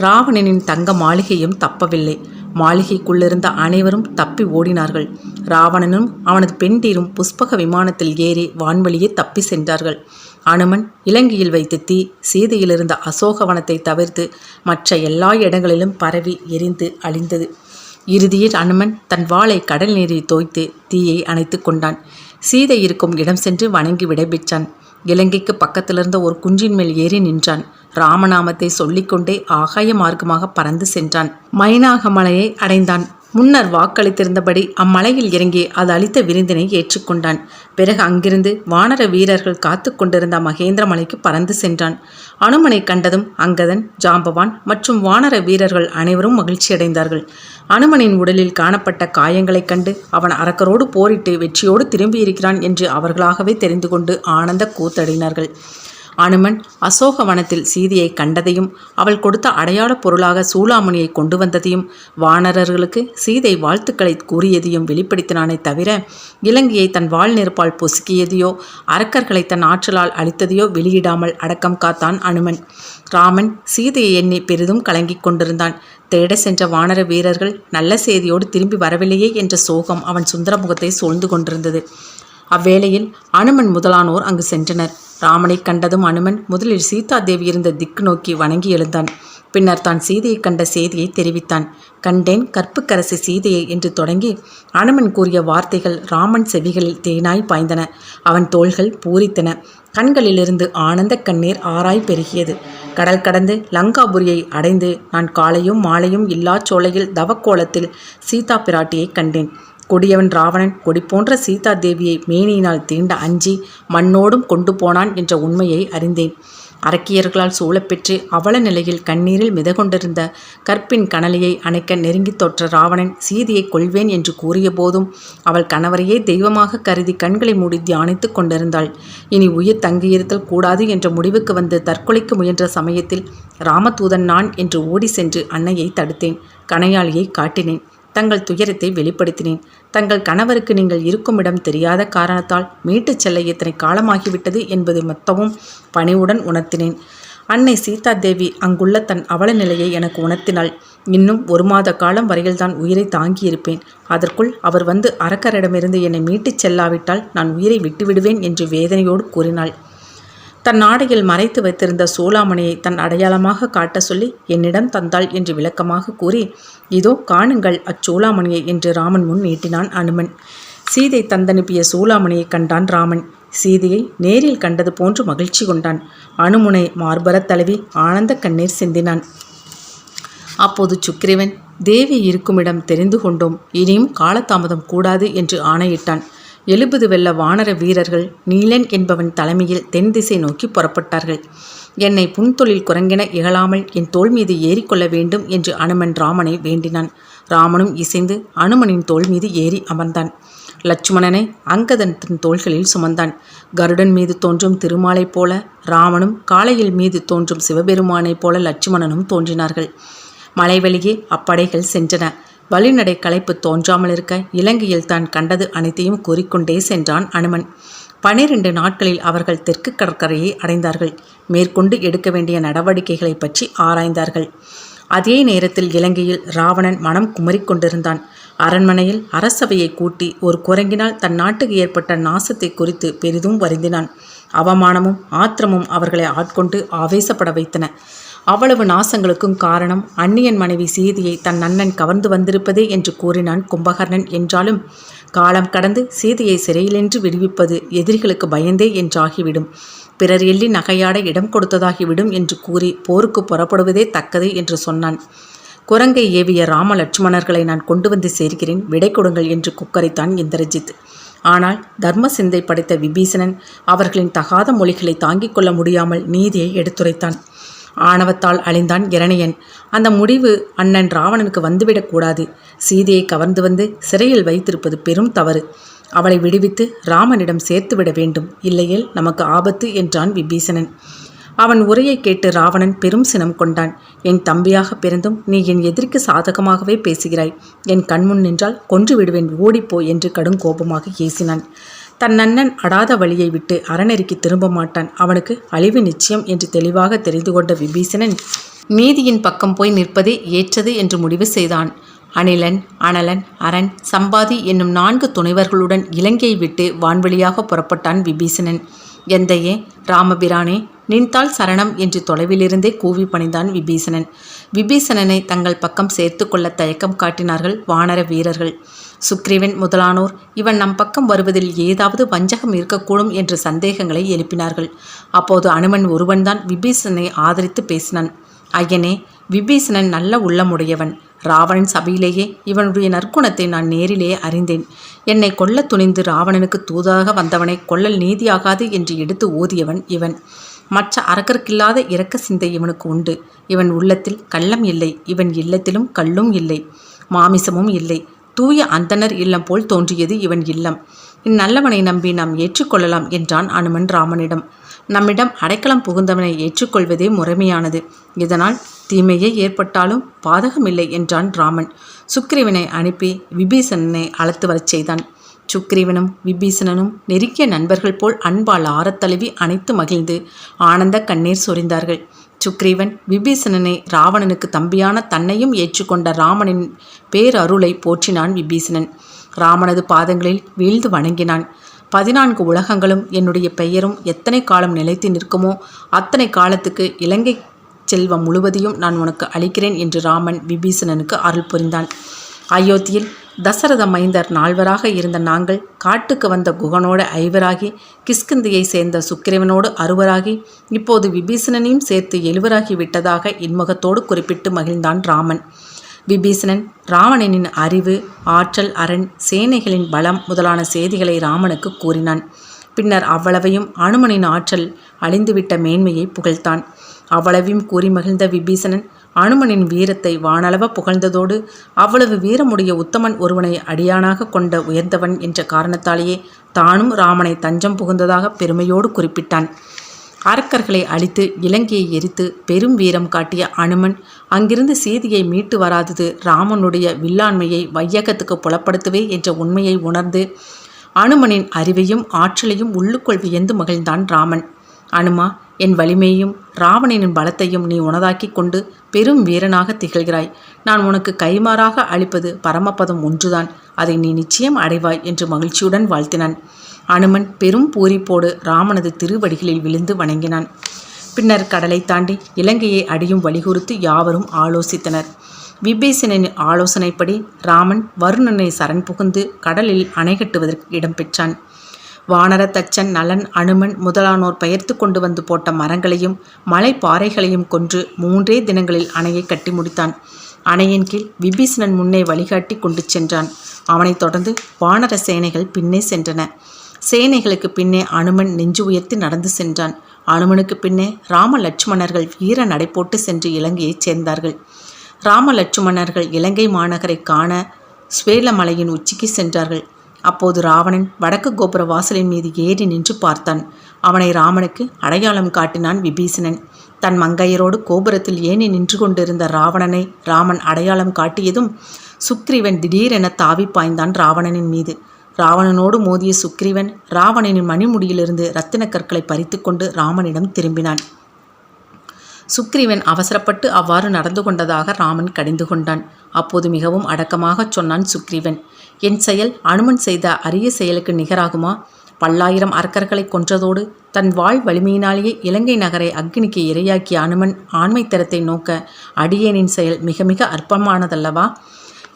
ராவணனின் தங்க மாளிகையும் தப்பவில்லை. மாளிகைக்குள்ளிருந்த அனைவரும் தப்பி ஓடினார்கள். ராவணனும் அவனது பெண்டீரும் புஷ்பக விமானத்தில் ஏறி வான்வழியே தப்பி சென்றார்கள். அனுமன் இலங்கையில் வைத்த தீ சீதையிலிருந்த அசோகவனத்தை தவிர்த்து மற்ற எல்லா இடங்களிலும் பரவி எரிந்து அழிந்தது. இறுதியில் அனுமன் தன் வாளை கடல் நீரில் தோய்த்து தீயை அணைத்து கொண்டான். சீதை இருக்கும் இடம் சென்று வணங்கி விடைபெற்றான். இலங்கைக்கு பக்கத்திலிருந்த ஒரு குன்றின் மேல் ஏறி நின்றான். ராமநாமத்தை சொல்லிக்கொண்டே ஆகாய மார்க்கமாக பறந்து சென்றான். மைனாக மலையை அடைந்தான். முன்னர் வாக்களித்திருந்தபடி அம்மலையில் இறங்கி அது அளித்த விருந்தினை ஏற்றுக்கொண்டான். பிறகு அங்கிருந்து வானர வீரர்கள் காத்து கொண்டிருந்த மகேந்திர மலைக்கு பறந்து சென்றான். அனுமனை கண்டதும் அங்கதன், ஜாம்பவான் மற்றும் வானர வீரர்கள் அனைவரும் மகிழ்ச்சியடைந்தார்கள். அனுமனின் உடலில் காணப்பட்ட காயங்களைக் கண்டு அவன் அரக்கரோடு போரிட்டு வெற்றியோடு திரும்பியிருக்கிறான் என்று அவர்களாகவே தெரிந்து கொண்டு ஆனந்த கூத்தடினார்கள். அனுமன் அசோகவனத்தில் சீதையை கண்டதையும் அவள் கொடுத்த அடையாள பொருளாக சூளாமணியை கொண்டு வந்ததையும் வானரர்களுக்கு சீதை வாழ்த்துக்களை கூறியதையும் வெளிப்படுத்தினானே தவிர இலங்கையை தன் வாழ் நெருப்பால் பொசுக்கியதையோ அரக்கர்களை தன் ஆற்றலால் அழித்ததையோ வெளியிடாமல் அடக்கம் காத்தான் அனுமன். ராமன் சீதையை எண்ணி பெரிதும் கலங்கிக் கொண்டிருந்தான். தேட சென்ற வானர வீரர்கள் நல்ல செய்தியோடு திரும்பி வரவில்லையே என்ற சோகம் அவன் சுந்தர முகத்தை சூழ்ந்து கொண்டிருந்தது. அவ்வேளையில் அனுமன் முதலானோர் அங்கு சென்றனர். ராமனை கண்டதும் அனுமன் முதலில் சீதா தேவி இருந்த திக்கு நோக்கி வணங்கி எழுந்தான். பின்னர் தான் சீதையை கண்ட செய்தியை தெரிவித்தான். கண்டேன் கற்புக்கரசி சீதையை என்று தொடங்கி அனுமன் கூறிய வார்த்தைகள் ராமன் செவிகளில் தேனாய் பாய்ந்தன. அவன் தோள்கள் பூரித்தன. கண்களிலிருந்து ஆனந்த கண்ணீர் ஆராய் பெருகியது. கடல் கடந்து லங்காபுரியை அடைந்து நான் காலையும் மாலையும் இல்லா சோலையில் தவக்கோலத்தில் சீதா பிராட்டியை கண்டேன். கொடியவன் ராவணன் கொடி போன்ற சீதா தேவியை மேனியினால் தீண்ட அஞ்சி மண்ணோடும் கொண்டு போனான் என்ற உண்மையை அறிந்தேன். அரக்கியர்களால் சூழப்பெற்று அவல நிலையில் கண்ணீரில் மிதகொண்டிருந்த கற்பின் கனலையை அணைக்க நெருங்கி தோற்ற ராவணன் சீதையை கொள்வேன் என்று கூறிய போதும் அவள் கணவரையே தெய்வமாக கருதி கண்களை மூடி தியானித்து கொண்டிருந்தாள். இனி உயிர் தங்கியிருத்தல் கூடாது என்ற முடிவுக்கு வந்து தற்கொலைக்கு முயன்ற சமயத்தில் ராமதூதன் நான் என்று ஓடி சென்று அன்னையை தடுத்தேன். கணையாளியை காட்டினேன். தங்கள் துயரத்தை வெளிப்படுத்தினேன். தங்கள் கணவருக்கு நீங்கள் இருக்குமிடம் தெரியாத காரணத்தால் மீட்டுச் செல்ல எத்தனை காலமாகிவிட்டது என்பது மொத்தமும் பணிவுடன் உணர்த்தினேன். அன்னை சீதா தேவி அங்குள்ள தன் அவல நிலையை எனக்கு உணர்த்தினாள். இன்னும் 1 மாத காலம் வரையில்தான் உயிரை தாங்கியிருப்பேன். அதற்குள் அவர் வந்து அரக்கரிடமிருந்து என்னை மீட்டுச் செல்லாவிட்டால் நான் உயிரை விட்டுவிடுவேன் என்று வேதனையோடு கூறினாள். தன் ஆடையில் மறைத்து வைத்திருந்த சூளாமணியை தன் அடையாளமாக காட்ட சொல்லி என்னிடம் தந்தாள் என்று விளக்கமாக கூறி, இதோ காணுங்கள் அச்சூளாமணியை என்று ராமன் முன் நீட்டினான் அனுமன். சீதை தந்தனுப்பிய சூளாமணியை கண்டான் ராமன். சீதையை நேரில் கண்டது போன்று மகிழ்ச்சி கொண்டான். அனுமுனை மார்பரத் தழுவி ஆனந்த கண்ணீர் சிந்தினான். அப்போது சுக்கிரவன், தேவி இருக்குமிடம் தெரிந்து கொண்டோம், இனியும் காலதாமதம் கூடாது என்று ஆணையிட்டான். 70 வெள்ள வானர வீரர்கள் நீலன் என்பவன் தலைமையில் தென் திசை நோக்கி புறப்பட்டார்கள். என்னை புன்தொழில் குரங்கென இகழாமல் என் தோள் மீது ஏறிக்கொள்ள வேண்டும் என்று அனுமன் ராமனை வேண்டினான். ராமனும் இசைந்து அனுமனின் தோள் மீது ஏறி அமர்ந்தான். லட்சுமணனை அங்கதன் தன் தோள்களில் சுமந்தான். கருடன் மீது தோன்றும் திருமாலைப் போல ராமனும் காளையில் மீது தோன்றும் சிவபெருமானைப் போல லட்சுமணனும் தோன்றினார்கள். மலைவழியே அப்படைகள் சென்றன. வழிநடை களைப்பு தோன்றாமல் இருக்க இலங்கையில் தான் கண்டது அனைத்தையும் கூறிக்கொண்டே சென்றான் அனுமன். 12 நாட்களில் அவர்கள் தெற்கு கடற்கரையை அடைந்தார்கள். மேற்கொண்டு எடுக்க வேண்டிய நடவடிக்கைகளை பற்றி ஆராய்ந்தார்கள். அதே நேரத்தில் இலங்கையில் ராவணன் மனம் குமரிக்கொண்டிருந்தான். அரண்மனையில் அரசவையை கூட்டி ஒரு குரங்கினால் தன் நாட்டுக்கு ஏற்பட்ட நாசத்தை குறித்து பெரிதும் வருந்தினான். அவமானமும் ஆத்திரமும் அவர்களை ஆட்கொண்டு ஆவேசப்பட வைத்தன. அவ்வளவு நாசங்களுக்கும் காரணம் அந்நியன் மனைவி சீதையை தன் அண்ணன் கவர்ந்து வந்திருப்பதே என்று கூறினான் கும்பகர்ணன். என்றாலும் காலம் கடந்து சீதையை சிறையிலென்று விடுவிப்பது எதிரிகளுக்கு பயந்தே என்றாகிவிடும். பிறர் எள்ளி நகையாட இடம் கொடுத்ததாகிவிடும் என்று கூறி போருக்கு புறப்படுவதே தக்கது என்று சொன்னான். குரங்கை ஏவிய ராம லட்சுமணர்களை நான் கொண்டு வந்து சேர்க்கிறேன், விடை கொடுங்கள் என்று குக்கரித்தான் இந்திரஜித். ஆனால் தர்ம சிந்தை படைத்த விபீஷணன் அவர்களின் தகாத மொழிகளை தாங்கிக் கொள்ள முடியாமல் நீதியை எடுத்துரைத்தான். ஆணவத்தால் அழிந்தான் இரணியன். அந்த முடிவு அண்ணன் ராவணனுக்கு வந்துவிடக்கூடாது. சீதையை கவர்ந்து வந்து சிறையில் வைத்திருப்பது பெரும் தவறு. அவளை விடுவித்து ராமனிடம் சேர்த்துவிட வேண்டும், இல்லையேல் நமக்கு ஆபத்து என்றான் விபீஷணன். அவன் உரையை கேட்டு ராவணன் பெரும் சினம் கொண்டான். என் தம்பியாக பிறந்தும் நீ என் எதிரிக்கு சாதகமாகவே பேசுகிறாய். என் கண்முன் நின்றால் கொன்று விடுவேன், ஓடிப்போ என்று கடும் கோபமாக ஏசினான். தன் அண்ணன் அடாத வழியை விட்டு அறநெறிக்கு திரும்ப மாட்டான், அவனுக்கு அழிவு நிச்சயம் என்று தெளிவாக தெரிந்து கொண்ட விபீஷணன் நீதியின் பக்கம் போய் நிற்பதே ஏற்றது என்று முடிவு செய்தான். அனிலன், அனலன், அரண், சம்பாதி என்னும் 4 துணைவர்களுடன் இலங்கையை விட்டு வான்வெளியாக புறப்பட்டான் விபீஷணன். எந்தையே ராமபிரானே, நின்தாள் சரணம் என்று தொலைவிலிருந்தே கூவி பணிந்தான் விபீஷணன். விபீஷணனை தங்கள் பக்கம் சேர்த்து கொள்ள தயக்கம் காட்டினார்கள் வானர வீரர்கள். சுக்ரீவன் முதலானோர் இவன் நம் பக்கம் வருவதில் ஏதாவது வஞ்சகம் இருக்கக்கூடும் என்ற சந்தேகங்களை எழுப்பினார்கள். அப்போது அனுமன் ஒருவன்தான் விபீஷணனை ஆதரித்து பேசினான். ஐயனே, விபீஷணன் நல்ல உள்ளமுடையவன். ராவணன் சபையிலேயே இவனுடைய நற்குணத்தை நான் நேரிலே அறிந்தேன். என்னை கொல்ல துணிந்து ராவணனுக்கு தூதாக வந்தவனை கொல்லல் நீதியாகாது என்று எடுத்து ஓதியவன் இவன். மற்ற அரக்கர்க்கில்லாத இரக்க சிந்தை இவனுக்கு உண்டு. இவன் உள்ளத்தில் கள்ளம் இல்லை. இவன் இல்லத்திலும் கள்ளும் இல்லை, மாமிசமும் இல்லை. தூய அந்தணர் இல்லம் போல் தோன்றியது இவன் இல்லம். இந்நல்லவனை நம்பி நாம் ஏற்றுக்கொள்ளலாம் என்றான் அனுமன் ராமனிடம். நம்மிடம் அடைக்கலம் புகுந்தவனை ஏற்றுக்கொள்வதே முறைமையானது. இதனால் தீமையே ஏற்பட்டாலும் பாதகமில்லை என்றான் ராமன். சுக்ரீவனை அனுப்பி விபீஷணனை அழைத்து வரச் செய்தான். சுக்ரீவனும் விபீஷணனும் நெருங்கிய நண்பர்கள் போல் அன்பால் ஆரத்தழுவி அணைத்து மகிழ்ந்து ஆனந்த கண்ணீர் சொரிந்தார்கள். சுக்ரீவன் விபீஷணனை ராவணனுக்கு தம்பியான தன்னையும் ஏற்றுக்கொண்ட ராமனின் பேரருளை போற்றினான். விபீஷணன் ராமனது பாதங்களில் வீழ்ந்து வணங்கினான். 14 உலகங்களும் என்னுடைய பெயரும் எத்தனை காலம் நிலைத்து நிற்குமோ அத்தனை காலத்துக்கு இலங்கை செல்வம் முழுவதையும் நான் உனக்கு அளிக்கிறேன் என்று ராமன் விபீஷணனுக்கு அருள் புரிந்தான். அயோத்தியில் தசரத மைந்தர் 4வராக இருந்த நாங்கள் காட்டுக்கு வந்த குகனோடு 5வராகி, கிஷ்கிந்தையை சேர்ந்த சுக்கிரவனோடு 6வராகி, இப்போது விபீஷணனையும் சேர்த்து 7வராகி விட்டதாக இன்முகத்தோடு குறிப்பிட்டு மகிழ்ந்தான் ராமன். விபீஷணன் ராவணனின் அறிவு, ஆற்றல், அரண், சேனைகளின் பலம் முதலான செய்திகளை ராமனுக்கு கூறினான். பின்னர் அவ்வளவையும் அனுமனின் ஆற்றல் அழிந்துவிட்ட மேன்மையை புகழ்த்தான். அவ்வளவையும் கூறி மகிழ்ந்த விபீஷணன் அனுமனின் வீரத்தை வானளவ புகழ்ந்ததோடு அவ்வளவு வீரமுடைய உத்தமன் ஒருவனை அடியானாக கொண்ட உயர்ந்தவன் என்ற காரணத்தாலேயே தானும் ராமனை தஞ்சம் புகுந்ததாக பெருமையோடு குறிப்பிட்டான். அரக்கர்களை அழித்து இலங்கையை எரித்து பெரும் வீரம் காட்டிய அனுமன் அங்கிருந்து சீதையை மீட்டு வராதது ராமனுடைய வில்லாண்மையை வையகத்துக்கு புலப்படுத்துவே என்ற உண்மையை உணர்ந்து அனுமனின் அறிவையும் ஆற்றலையும் உள்ளுக்குள் வியந்து மகிழ்ந்தான் ராமன். அனுமா, என் வலிமையையும் ராவணனின் பலத்தையும் நீ உனதாக்கி கொண்டு பெரும் வீரனாக திகழ்கிறாய். நான் உனக்கு கைமாறாக அளிப்பது பரமபதம் ஒன்றுதான். அதை நீ நிச்சயம் அடைவாய் என்று மகிழ்ச்சியுடன் வாழ்த்தினான். அனுமன் பெரும் பூரிப்போடு ராமனது திருவடிகளில் விழுந்து வணங்கினான். பின்னர் கடலை தாண்டி இலங்கையை அடையும் வழிகுறித்து யாவரும் ஆலோசித்தனர். விபீஷணனின் ஆலோசனைப்படி ராமன் வருணனை சரண் புகுந்து கடலில் அணை கட்டுவதற்கு இடம் பெற்றான். வானர தச்சன், நலன், அனுமன் முதலானோர் பெயர்த்து கொண்டு வந்து போட்ட மரங்களையும் மலை பாறைகளையும் கொன்று 3 தினங்களில் அணையை கட்டி முடித்தான். அணையின் கீழ் விபீஷணன் முன்னே வழிகாட்டி கொண்டு சென்றான். அவனைத் தொடர்ந்து வானர சேனைகள் பின்னே சென்றன. சேனைகளுக்கு பின்னே அனுமன் நெஞ்சு உயர்த்தி நடந்து சென்றான். அனுமனுக்கு பின்னே ராம லட்சுமணர்கள் வீர நடைபோட்டு சென்று இலங்கையைச் சேர்ந்தார்கள். ராம லட்சுமணர்கள் இலங்கை மாநகரை காண ஸ்வேலமலையின் உச்சிக்கு சென்றார்கள். அப்போது ராவணன் வடக்கு கோபுர வாசலின் மீது ஏறி நின்று பார்த்தான். அவனை ராமனுக்கு அடையாளம் காட்டினான் விபீஷணன். தன் மங்கையரோடு கோபுரத்தில் ஏறி நின்று கொண்டிருந்த ராவணனை ராமன் அடையாளம் காட்டியதும் சுக்ரீவன் திடீரென தாவி பாய்ந்தான் ராவணனின் மீது. ராவணனோடு மோதிய சுக்ரீவன் ராவணனின் மணிமுடியிலிருந்து இரத்தின கற்களை பறித்து கொண்டு ராமனிடம் திரும்பினான். சுக்ரீவன் அவசரப்பட்டு அவ்வாறு நடந்து கொண்டதாக ராமன் கடிந்து கொண்டான். அப்போது மிகவும் அடக்கமாகச் சொன்னான் சுக்ரீவன். என் செயல் அனுமன் செய்த அரிய செயலுக்கு நிகராகுமா? 10,000 அரக்கர்களை கொன்றதோடு தன் வாழ் வலிமையினாலேயே இலங்கை நகரை அக்னிக்கு இரையாக்கிய அனுமன் ஆண்மை தரத்தை நோக்க அடியேனின் செயல் மிக மிக அற்பமானதல்லவா?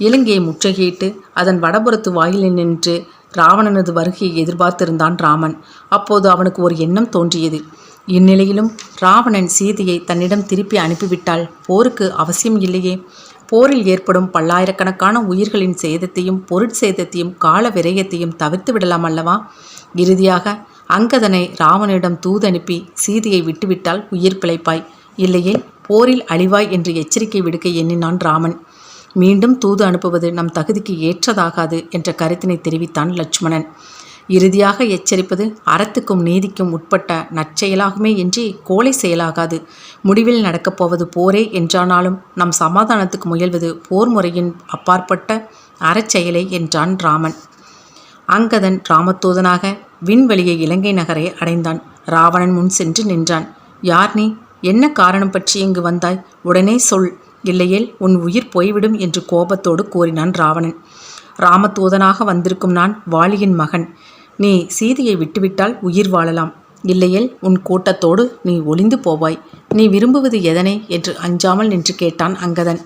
இலங்கையை முற்றுகையிட்டு அதன் வடபுறத்து வாயிலில் நின்று ராவணனது வருகையை எதிர்பார்த்திருந்தான் ராமன். அப்போது அவனுக்கு ஒரு எண்ணம் தோன்றியது. இந்நிலையிலும் ராவணன் சீதையை தன்னிடம் திருப்பி அனுப்பிவிட்டால் போருக்கு அவசியம் இல்லையே. போரில் ஏற்படும் 10,000கணக்கான உயிர்களின் சேதத்தையும் பொருட்சேதத்தையும் கால விரயத்தையும் தவிர்த்து விடலாம் அல்லவா? இறுதியாக அங்கதனை ராவனிடம் தூதனுப்பி சீதையை விட்டுவிட்டால் உயிர் பிழைப்பாய், இல்லையே போரில் அழிவாய் என்று எச்சரிக்கை விடுக்க எண்ணினான் ராமன். மீண்டும் தூது அனுப்புவது நம் தகுதிக்கு ஏற்றதாகாது என்ற கருத்தினை தெரிவித்தான் லட்சுமணன். இறுதியாக எச்சரிப்பது அறத்துக்கும் நீதிக்கும் உட்பட்ட நற்செயலாகுமே என்று கோழை செயலாகாது. முடிவில் நடக்கப் போவது போரே என்றானாலும் நம் சமாதானத்துக்கு முயல்வது போர் முறையின் அப்பாற்பட்ட அறச்செயலே என்றான் ராமன். அங்கதன் ராமதூதனாக விண்வெளியை இலங்கை நகரை அடைந்தான். ராவணன் முன் சென்று நின்றான். யார் நீ? என்ன காரணம் பற்றி இங்கு வந்தாய்? உடனே சொல், இல்லையேல் உன் உயிர் போய்விடும் என்று கோபத்தோடு கூறினான் ராவணன். ராமதூதனாக வந்திருக்கும் நான் வாலியின் மகன். நீ சீதையை விட்டுவிட்டால் உயிர் வாழலாம். இல்லையேல் உன் கூட்டத்தோடு நீ ஒளிந்து போவாய். நீ விரும்புவது எதனை என்று அஞ்சாமல் நின்று கேட்டான் அங்கதன்.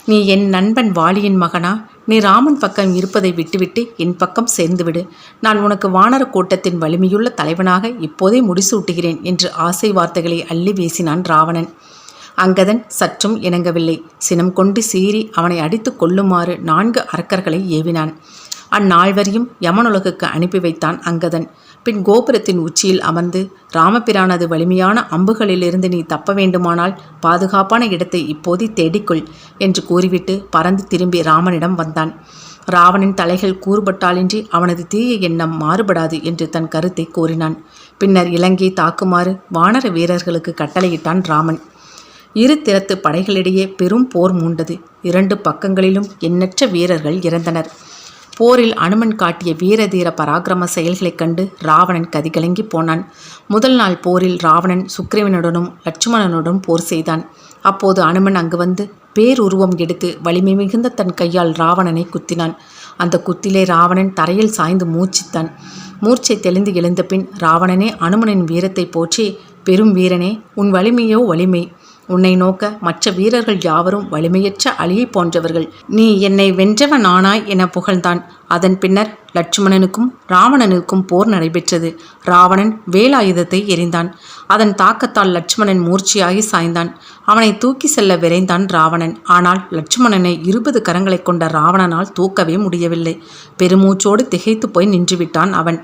நீ என் நண்பன் வாலியின் மகனா? நீ ராமன் பக்கம் இருப்பதை விட்டுவிட்டு என் பக்கம் சேர்ந்துவிடு. நான் உனக்கு வானர கூட்டத்தின் வலிமையுள்ள தலைவனாக இப்போதே முடிசூட்டுகிறேன் என்று ஆசை வார்த்தைகளை அள்ளி வீசினான் ராவணன். அங்கதன் சற்றும் இணங்கவில்லை. சினம் கொண்டு சீறி அவனை அடித்து கொல்லுமாறு 4 அரக்கர்களை ஏவினான். அந்நால்வரையும் யமனுலகுக்கு அனுப்பி வைத்தான் அங்கதன். பின் கோபுரத்தின் உச்சியில் அமர்ந்து, ராமபிரானது வலிமையான அம்புகளிலிருந்து நீ தப்ப வேண்டுமானால் பாதுகாப்பான இடத்தை இப்போதே தேடிக்கொள் என்று கூறிவிட்டு பறந்து திரும்பி ராமனிடம் வந்தான். ராவணன் தலைகள் கூறுபட்டாலின்றி அவனது தீய எண்ணம் மாறுபடாது என்று தன் கருத்தை கூறினான். பின்னர் இலங்கையை தாக்குமாறு வானர வீரர்களுக்கு கட்டளையிட்டான் ராமன். இரு திறத்து படைகளிடையே பெரும் போர் மூண்டது. 2 பக்கங்களிலும் எண்ணற்ற வீரர்கள் இறந்தனர். போரில் அனுமன் காட்டிய வீரதீர பராக்கிரம செயல்களைக் கண்டு ராவணன் கதிகலங்கி போனான். முதல் நாள் போரில் ராவணன் சுக்கிரவனுடனும் லட்சுமணனுடன் போர் செய்தான். அப்போது அனுமன் அங்கு வந்து பேருருவம் எடுத்து வலிமை மிகுந்த தன் கையால் ராவணனை குத்தினான். அந்த குத்திலே ராவணன் தரையில் சாய்ந்து மூச்சித்தான். மூர்ச்சை தெளிந்து எழுந்த பின் ராவணனே அனுமனின் வீரத்தை போற்றி, பெரும் வீரனே, உன் வலிமையோ வலிமை. உன்னை நோக்க மற்ற வீரர்கள் யாவரும் வலிமையற்ற அலியை போன்றவர்கள். நீ என்னை வென்றவனானாய் என புகழ்ந்தான். அதன் பின்னர் லட்சுமணனுக்கும் ராவணனுக்கும் போர் நடைபெற்றது. ராவணன் வேலாயுதத்தை எறிந்தான். அதன் தாக்கத்தால் லட்சுமணன் மூர்ச்சியாகி சாய்ந்தான். அவனை தூக்கி செல்ல விரைந்தான் ராவணன். ஆனால் லட்சுமணனை 20 கரங்களை கொண்ட ராவணனால் தூக்கவே முடியவில்லை. பெருமூச்சோடு திகைத்து போய் நின்றுவிட்டான் அவன்.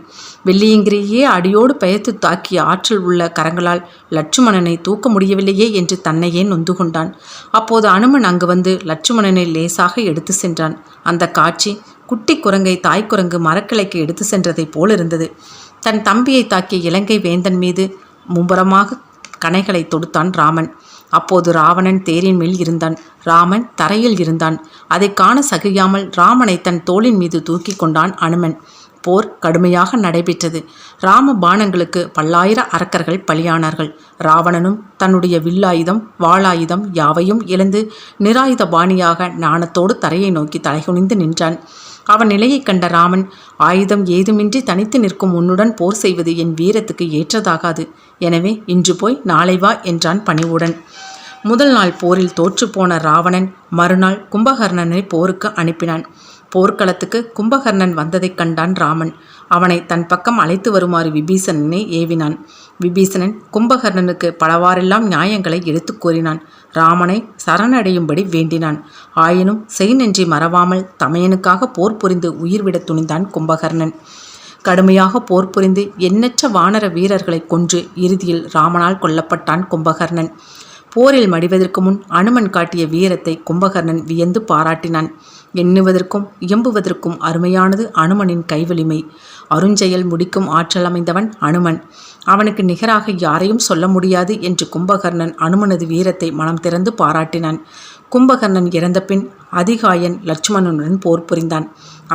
வெள்ளியங்கிரியே அடியோடு பெயர்த்து தாக்கிய ஆற்றல் உள்ள கரங்களால் லட்சுமணனை தூக்க முடியவில்லையே என்று தன்னையே நொந்து கொண்டான். அப்போது அனுமன் அங்கு வந்து லட்சுமணனை லேசாக எடுத்து சென்றான். அந்த காட்சி குட்டி குரங்கை தாய்க்குரங்கு மரக்கிளைக்கு எடுத்து சென்றதைப் போல் இருந்தது. தன் தம்பியை தாக்கிய இலங்கை வேந்தன் மீது மும்பரமாக கணைகளை தொடுத்தான் ராமன். அப்போது ராவணன் தேரின் மேல் இருந்தான். ராமன் தரையில் இருந்தான். அதை காண சகியாமல் ராமனை தன் தோளின் மீது தூக்கி கொண்டான் அனுமன். போர் கடுமையாக நடைபெற்றது. ராம பாணங்களுக்கு பல்லாயிர அரக்கர்கள் பலியானார்கள். ராவணனும் தன்னுடைய வில்லாயுதம் வாளாயுதம் யாவையும் இழந்து நிராயுத பாணியாக ஞானத்தோடு தரையை நோக்கி தலைகுனிந்து நின்றான். அவன் நிலையை கண்ட ராமன், ஆயுதம் ஏதுமின்றி தனித்து நிற்கும் உன்னுடன் போர் செய்வது என் வீரத்துக்கு ஏற்றதாகாது. எனவே இன்று போய் நாளை வா என்றான் பணிவுடன். முதல் நாள் போரில் தோற்றுப்போன ராவணன் மறுநாள் கும்பகர்ணனை போருக்கு அனுப்பினான். போர்க்களத்துக்கு கும்பகர்ணன் வந்ததைக் கண்டான் ராமன். அவனை தன் பக்கம் அழைத்து வருமாறு விபீஷணனை ஏவினான். விபீஷணன் கும்பகர்ணனுக்கு பலவாறெல்லாம் நியாயங்களை எடுத்து கூறினான். ராமனை சரணடையும்படி வேண்டினான். ஆயினும் செய் நன்றி மறவாமல் தமையனுக்காக போர் புரிந்து உயிர் விட துணிந்தான் கும்பகர்ணன். கடுமையாக போர் புரிந்து எண்ணற்ற வானர வீரர்களை கொன்று இறுதியில் ராமனால் கொல்லப்பட்டான் கும்பகர்ணன். போரில் மடிவதற்கு முன் அனுமன் காட்டிய வீரத்தை கும்பகர்ணன் வியந்து பாராட்டினான். எண்ணுவதற்கும் இயம்புவதற்கும் அருமையானது அனுமனின் கைவலிமை. அருஞ்செயல் முடிக்கும் ஆற்றல் அமைந்தவன் அனுமன். அவனுக்கு நிகராக யாரையும் சொல்ல முடியாது என்று கும்பகர்ணன் அனுமனது வீரத்தை மனம் திறந்து பாராட்டினான். கும்பகர்ணன் இறந்த பின் அதிகாயன் லட்சுமணனுடன் போர் புரிந்தான்.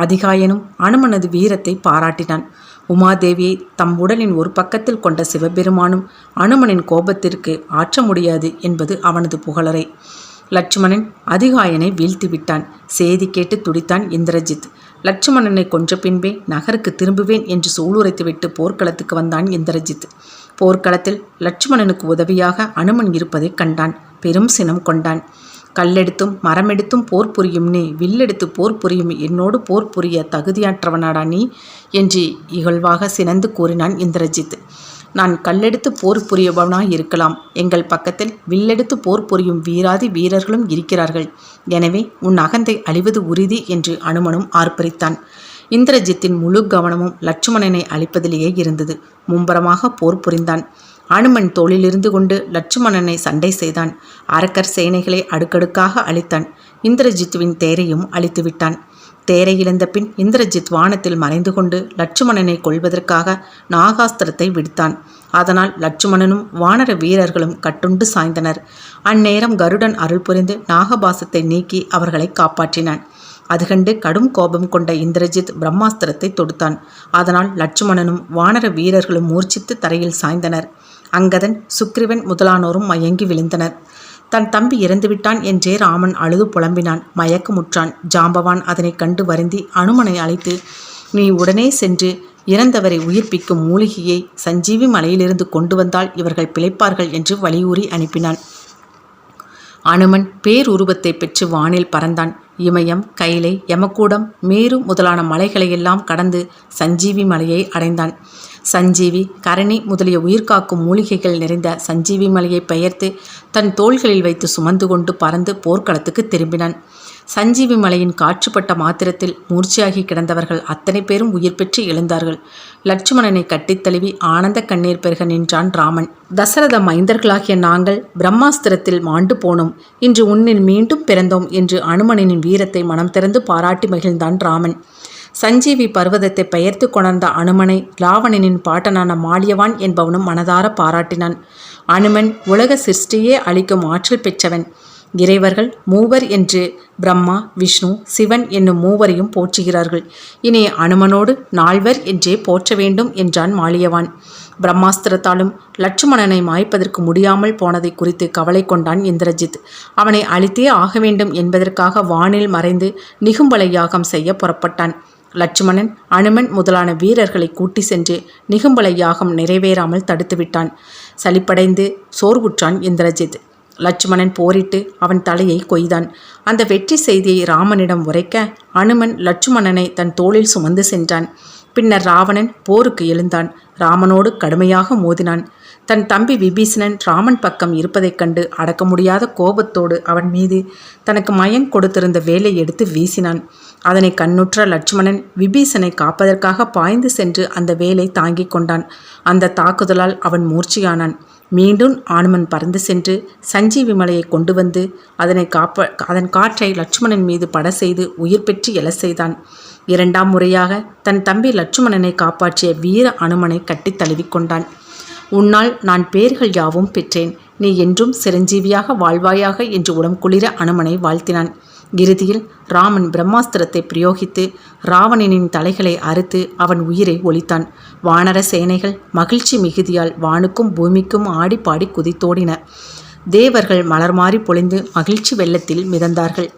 அதிகாயனும் அனுமனது வீரத்தை பாராட்டினான். உமாதேவியை தம் உடலின் ஒரு பக்கத்தில் கொண்ட சிவபெருமானும் அனுமனின் கோபத்திற்கு ஆற்ற முடியாது என்பது அவனது புகழரை. லட்சுமணன் அதிகாயனை வீழ்த்திவிட்டான். செய்தி கேட்டு துடித்தான் இந்திரஜித். லட்சுமணனை கொன்ற பின்பே நகருக்கு திரும்புவேன் என்று சூளுரைத்துவிட்டு போர்க்களத்துக்கு வந்தான் இந்திரஜித். போர்க்களத்தில் லட்சுமணனுக்கு உதவியாக அனுமன் இருப்பதை கண்டான். பெரும் சினம் கொண்டான். கல்லெடுத்தும் மரமெடுத்தும் போர் புரியும் நீ வில்லெடுத்து போர் புரியும் என்னோடு போர் புரிய தகுதியற்றவனாடா நீ என்று இகழ்வாக சினந்து கூறினான் இந்திரஜித். நான் கல்லெடுத்து போர் புரியவனாய் இருக்கலாம். எங்கள் பக்கத்தில் வில்லெடுத்து போர் புரியும் வீராதி வீரர்களும் இருக்கிறார்கள். எனவே உன் அகந்தை அழிவது உறுதி என்று அனுமனும் ஆர்ப்பரித்தான். இந்திரஜித்தின் முழு கவனமும் லட்சுமணனை அழிப்பதிலேயே இருந்தது. மும்பரமாக போர் புரிந்தான். அனுமன் தோளிலிருந்து கொண்டு லட்சுமணனை சண்டை செய்தான். அரக்கர் சேனைகளை அடுக்கடுக்காக அழித்தான். இந்திரஜித்துவின் தேரையும் அழித்துவிட்டான். தேரை இழந்த பின் இந்திரஜித் வானத்தில் மறைந்து கொண்டு லட்சுமணனை கொல்வதற்காக நாகாஸ்திரத்தை விடுத்தான். அதனால் லட்சுமணனும் வானர வீரர்களும் கட்டுண்டு சாய்ந்தனர். அந்நேரம் கருடன் அருள் புரிந்து நாகபாசத்தை நீக்கி அவர்களை காப்பாற்றினான். அது கண்டு கடும் கோபம் கொண்ட இந்திரஜித் பிரம்மாஸ்திரத்தை தொடுத்தான். அதனால் லட்சுமணனும் வானர வீரர்களும் மூர்ச்சித்து தரையில் சாய்ந்தனர். அங்கதன் சுக்கிரவன் முதலானோரும் மயங்கி விழுந்தனர். தன் தம்பி இறந்துவிட்டான் என்றே ராமன் அழுது புலம்பினான். மயக்கமுற்றான். ஜாம்பவான் அதனை கண்டு வருந்தி அனுமனை அழைத்து, நீ உடனே சென்று இறந்தவரை உயிர்ப்பிக்கும் மூலிகையை சஞ்சீவி மலையிலிருந்து கொண்டு வந்தால் இவர்கள் பிழைப்பார்கள் என்று வலியுறி அனுப்பினான். அனுமன் பேருருவத்தை பெற்று வானில் பறந்தான். இமயம், கைலை, யமக்கூடம், மேரு முதலான மலைகளையெல்லாம் கடந்து சஞ்சீவி மலையை அடைந்தான். சஞ்சீவி, கரணி முதலிய உயிர்காக்கும் மூலிகைகள் நிறைந்த சஞ்சீவி மலையை பெயர்த்து தன் தோள்களில் வைத்து சுமந்து கொண்டு பறந்து போர்க்களத்துக்கு திரும்பினான். சஞ்சீவி மலையின் காற்றுப்பட்ட மாத்திரத்தில் மூர்ச்சியாகி கிடந்தவர்கள் அத்தனை பேரும் உயிர் பெற்று எழுந்தார்கள். லட்சுமணனை கட்டித்தழுவி ஆனந்த கண்ணீர் பெருக நின்றான் ராமன். தசரத மைந்தர்களாகிய நாங்கள் பிரம்மாஸ்திரத்தில் மாண்டு போனோம், இன்று உன்னில் மீண்டும் பிறந்தோம் என்று அனுமனின் வீரத்தை மனம் திறந்து பாராட்டி மகிழ்ந்தான் ராமன். சஞ்சீவி பர்வதத்தை பெயர்த்து கொணர்ந்த அனுமனை ராவணனின் பாட்டனான மாலியவான் என்பவனும் மனதார பாராட்டினான். அனுமன் உலக சிருஷ்டியே அளிக்கும் ஆற்றல் பெற்றவன். இறைவர்கள் மூவர் என்று பிரம்மா, விஷ்ணு, சிவன் என்னும் மூவரையும் போற்றுகிறார்கள். இனி அனுமனோடு நால்வர் என்றே போற்ற வேண்டும் என்றான் மாலியவான். பிரம்மாஸ்திரத்தாலும் லட்சுமணனை மாய்ப்பதற்கு முடியாமல் போனதை குறித்து கவலை கொண்டான் இந்திரஜித். அவனை அழித்தே ஆக வேண்டும் என்பதற்காக வானில் மறைந்து நிகும்பலை யாகம் செய்ய புறப்பட்டான். லட்சுமணன் அனுமன் முதலான வீரர்களை கூட்டி சென்று நிகும்பலை யாகம் நிறைவேறாமல் தடுத்துவிட்டான். சலிப்படைந்து சோர்வுற்றான் இந்திரஜித். லட்சுமணன் போரிட்டு அவன் தலையை கொய்தான். அந்த வெற்றி செய்தியை ராமனிடம் உரைக்க அனுமன் லட்சுமணனை தன் தோளில் சுமந்து சென்றான். பின்னர் ராவணன் போருக்கு எழுந்தான். ராமனோடு கடுமையாக மோதினான். தன் தம்பி விபீஷணன் ராமன் பக்கம் இருப்பதைக் கண்டு அடக்க முடியாத கோபத்தோடு அவன் மீது தனக்கு மயன் கொடுத்திருந்த வேலை எடுத்து வீசினான். அதனை கண்ணுற்ற லட்சுமணன் விபீஷனை காப்பதற்காக பாய்ந்து சென்று அந்த வேலை தாங்கிக் கொண்டான். அந்த தாக்குதலால் அவன் மூர்ச்சியானான். மீண்டும் அனுமன் பறந்து சென்று சஞ்சீவி மலையை கொண்டு வந்து அதன் காற்றை லட்சுமணன் மீது பட செய்து உயிர் பெற்று எழ செய்தான். இரண்டாம் முறையாக தன் தம்பி லட்சுமணனை காப்பாற்றிய வீர அனுமனை கட்டி தழுவிக்கொண்டான். உன்னால் நான் பேர்கள் யாவும் பெற்றேன், நீ என்றும் சிரஞ்சீவியாக வாழ்வாயாக என்று உடம் குளிர அனுமனை வாழ்த்தினான். இறுதியில் ராமன் பிரம்மாஸ்திரத்தை பிரயோகித்து ராவணனின் தலைகளை அறுத்து அவன் உயிரை ஒழித்தான். வானர சேனைகள் மகிழ்ச்சி மிகுதியால் வானுக்கும் பூமிக்கும் ஆடி பாடி குதித்தோடின. தேவர்கள் மலர் மாறி பொழிந்து மகிழ்ச்சி வெள்ளத்தில் மிதந்தார்கள்.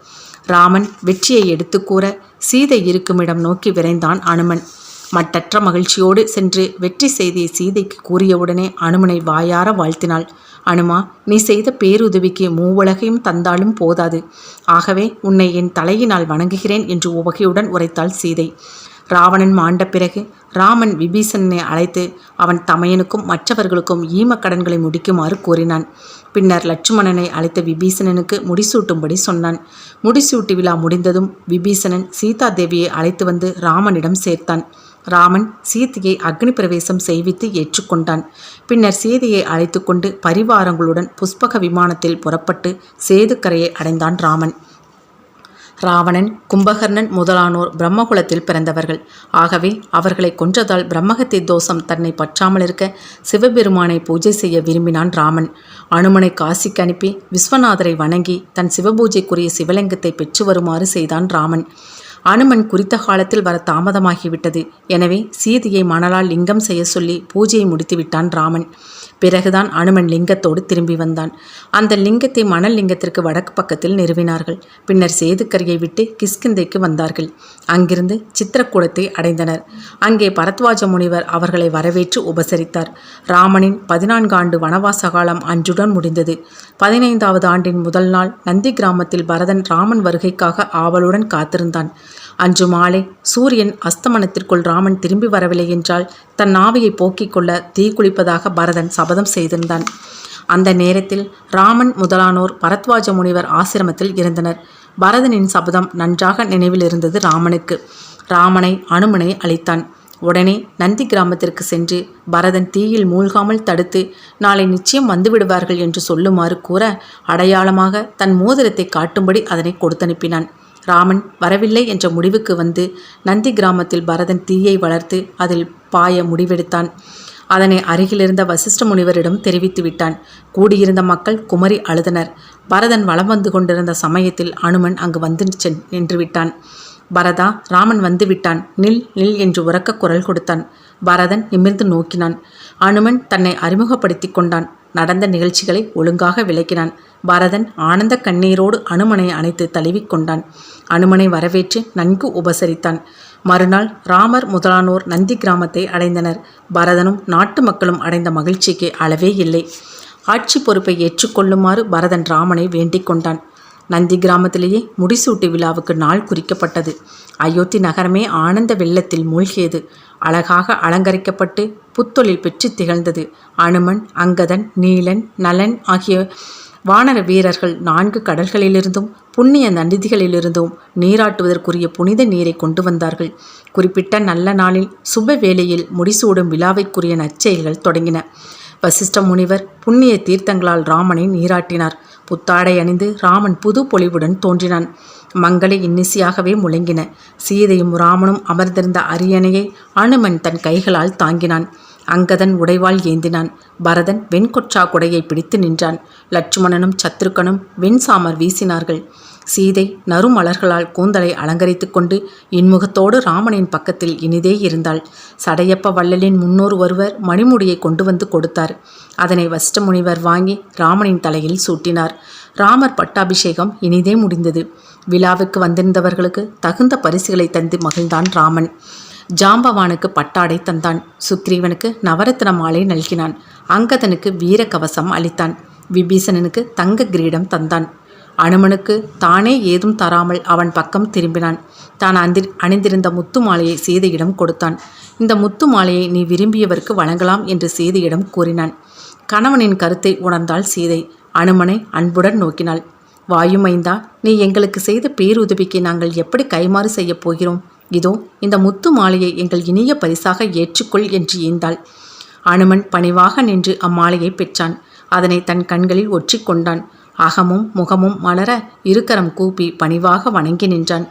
ராமன் வெற்றியை எடுத்து கூற சீதை இருக்குமிடம் நோக்கி விரைந்தான் அனுமன். மட்டற்ற மகிழ்ச்சியோடு சென்று வெற்றி செய்தியை சீதைக்கு கூறியவுடனே அனுமனை வாயார வாழ்த்தினாள். அனுமா, நீ செய்த பேருதவிக்கு மூவுலகையும் தந்தாலும் போதாது. ஆகவே உன்னை என் தலையினால் வணங்குகிறேன் என்று உவகையுடன் உரைத்தாள் சீதை. ராவணன் மாண்ட பிறகு ராமன் விபீஷணனை அழைத்து அவன் தமையனுக்கும் மற்றவர்களுக்கும் ஈமக்கடன்களை முடிக்குமாறு கூறினான். பின்னர் லட்சுமணனை அழைத்த விபீஷணனுக்கு முடிசூட்டும்படி சொன்னான். முடிசூட்டு விழா முடிந்ததும் விபீஷணன் சீதா தேவியை அழைத்து வந்து ராமனிடம் சேர்த்தான். ராமன் சீதையை அக்னி பிரவேசம் செய்வித்து ஏற்றுக்கொண்டான். பின்னர் சீதையை அழைத்து கொண்டு பரிவாரங்களுடன் புஷ்பக விமானத்தில் புறப்பட்டு சேதுக்கரையை அடைந்தான் ராமன். ராவணன், கும்பகர்ணன் முதலானோர் பிரம்மகுலத்தில் பிறந்தவர்கள். ஆகவே அவர்களை கொன்றதால் பிரம்மஹத்தி தோஷம் தன்னை பற்றாமல் இருக்க சிவபெருமானை பூஜை செய்ய விரும்பினான் ராமன். அனுமனை காசிக்கு அனுப்பி விஸ்வநாதரை வணங்கி தன் சிவபூஜைக்குரிய சிவலிங்கத்தை பெற்று வருமாறு செய்தான் ராமன். அனுமன் குறித்த காலத்தில் வர தாமதமாகிவிட்டது. எனவே சீதையை மணலால் லிங்கம் செய்ய சொல்லி பூஜையை முடித்துவிட்டான் ராமன். பிறகுதான் அனுமன் லிங்கத்தோடு திரும்பி வந்தான். அந்த லிங்கத்தை மணல் லிங்கத்திற்கு வடக்கு பக்கத்தில் நிறுவினார்கள். பின்னர் சேதுக்கரையை விட்டு கிஷ்கிந்தைக்கு வந்தார்கள். அங்கிருந்து சித்திரக்கூடத்தை அடைந்தனர். அங்கே பரத்வாஜ முனிவர் அவர்களை வரவேற்று உபசரித்தார். ராமனின் 14 ஆண்டு வனவாச காலம் அன்றுடன் முடிந்தது. 15வது ஆண்டின் முதல் நாள் நந்தி கிராமத்தில் பரதன் ராமன் வருகைக்காக ஆவலுடன் காத்திருந்தான். அன்று மாலை சூரியன் அஸ்தமனத்திற்குள் ராமன் திரும்பி வரவில்லை என்றால் தன் ஆவியை போக்கிக் கொள்ள தீக்குளிப்பதாக பரதன் சபதம் செய்திருந்தான். அந்த நேரத்தில் ராமன் முதலானோர் பரத்வாஜ முனிவர் ஆசிரமத்தில் இருந்தனர். பரதனின் சபதம் நன்றாக நினைவில் இருந்தது ராமனுக்கு. ராமனை அனுமனை அளித்தான். உடனே நந்தி கிராமத்திற்கு சென்று பரதன் தீயில் மூழ்காமல் தடுத்து நாளை நிச்சயம் வந்துவிடுவார்கள் என்று சொல்லுமாறு கூற அடையாளமாக தன் மோதிரத்தை காட்டும்படி அதனை கொடுத்தனுப்பினான். ராமன் வரவில்லை என்ற முடிவுக்கு வந்து நந்தி கிராமத்தில் பரதன் தீயை வளர்த்து அதில் பாய முடிவெடுத்தான். அதனை அருகிலிருந்த வசிஷ்ட முனிவரிடம் தெரிவித்து விட்டான். கூடியிருந்த மக்கள் குமரி அழுதனர். பரதன் வலம் வந்து கொண்டிருந்த சமயத்தில் அனுமன் அங்கு வந்து நின்று விட்டான். பரதா, ராமன் வந்து விட்டான், நில் நில் என்று உரக்க குரல் கொடுத்தான். பரதன் நிமிர்ந்து நோக்கினான். அனுமன் தன்னை அறிமுகப்படுத்தி கொண்டான். நடந்த நிகழ்ச்சிகளை ஒழுங்காக விளக்கினான். பரதன் ஆனந்த கண்ணீரோடு அனுமனை அணைத்து தழுவிக்கொண்டான். அனுமனை வரவேற்று நன்கு உபசரித்தான். மறுநாள் ராமர் முதலானோர் நந்தி கிராமத்தை அடைந்தனர். பரதனும் நாட்டு மக்களும் அடைந்த மகிழ்ச்சிக்கு அளவே இல்லை. ஆட்சி பொறுப்பை ஏற்றுக்கொள்ளுமாறு பரதன் ராமனை வேண்டிக் கொண்டான். நந்தி கிராமத்திலேயே முடிசூட்டு விழாவுக்கு நாள் குறிக்கப்பட்டது. அயோத்தி நகரமே ஆனந்த வெள்ளத்தில் மூழ்கியது. அழகாக அலங்கரிக்கப்பட்டு புத்தொழில் பெற்று திகழ்ந்தது. அனுமன், அங்கதன், நீலன், நலன் ஆகிய வானர வீரர்கள் 4 கடல்களிலிருந்தும் புண்ணிய நதிகளிலிருந்தும் நீராட்டுவதற்குரிய புனித நீரை கொண்டு வந்தார்கள். குறிப்பிட்ட நல்ல நாளில் சுப வேளையில் முடிசூடும் விழாவிற்குரிய நற்செயல்கள் தொடங்கின. வசிஷ்ட முனிவர் புண்ணிய தீர்த்தங்களால் ராமனை நீராட்டினார். புத்தாடை அணிந்து ராமன் புது பொலிவுடன் தோன்றினான். மங்கள இன்னிசையாகவே முழங்கின. சீதையும் ராமனும் அமர்ந்திருந்த அரியணையை அனுமன் தன் கைகளால் தாங்கினான். அங்கதன் உடைவாள் ஏந்தினான். பரதன் வெண்கொற்றா குடையை பிடித்து நின்றான். லட்சுமணனும் சத்ருக்கனும் வெண்சாமர் வீசினார்கள். சீதை நறுமலர்களால் கூந்தலை அலங்கரித்து கொண்டு இன்முகத்தோடு ராமனின் பக்கத்தில் இனிதே இருந்தாள். சடையப்ப வள்ளலின் முன்னோர் ஒருவர் மணிமுடியை கொண்டு வந்து கொடுத்தார். அதனை வசிஷ்ட முனிவர் வாங்கி ராமனின் தலையில் சூட்டினார். ராமர் பட்டாபிஷேகம் இனிதே முடிந்தது. விழாவுக்கு வந்திருந்தவர்களுக்கு தகுந்த பரிசுகளை தந்து மகிழ்ந்தான் ராமன். ஜாம்பவானுக்கு பட்டாடை தந்தான். சுக்ரீவனுக்கு நவரத்ன மாலை நல்கினான். அங்கதனுக்கு வீர கவசம் அளித்தான். விபீஷணனுக்கு தங்க கிரீடம் தந்தான். அனுமனுக்கு தானே ஏதும் தராமல் அவன் பக்கம் திரும்பினான். தான் அணிந்திருந்த முத்து மாலையை சீதையிடம் கொடுத்தான். இந்த முத்து மாலையை நீ விரும்பியவருக்கு வழங்கலாம் என்று சீதையிடம் கூறினான். கணவனின் கருத்தை உணர்ந்தாள் சீதை. அனுமனை அன்புடன் நோக்கினாள். வாயுமைந்தா, நீ எங்களுக்கு செய்த பேருதவிக்கு நாங்கள் எப்படி கைமாறு செய்யப் போகிறோம்? இதோ இந்த முத்து மாலையை எங்கள் இனிய பரிசாக ஏற்றுக்கொள் என்று ஈந்தாள். அனுமன் பணிவாக நின்று அம்மாலையை பெற்றான். அதனை தன் கண்களில் ஒற்றிக்கொண்டான். அகமும் முகமும் மலர இருக்கரம் கூப்பி பணிவாக வணங்கி நின்றான்.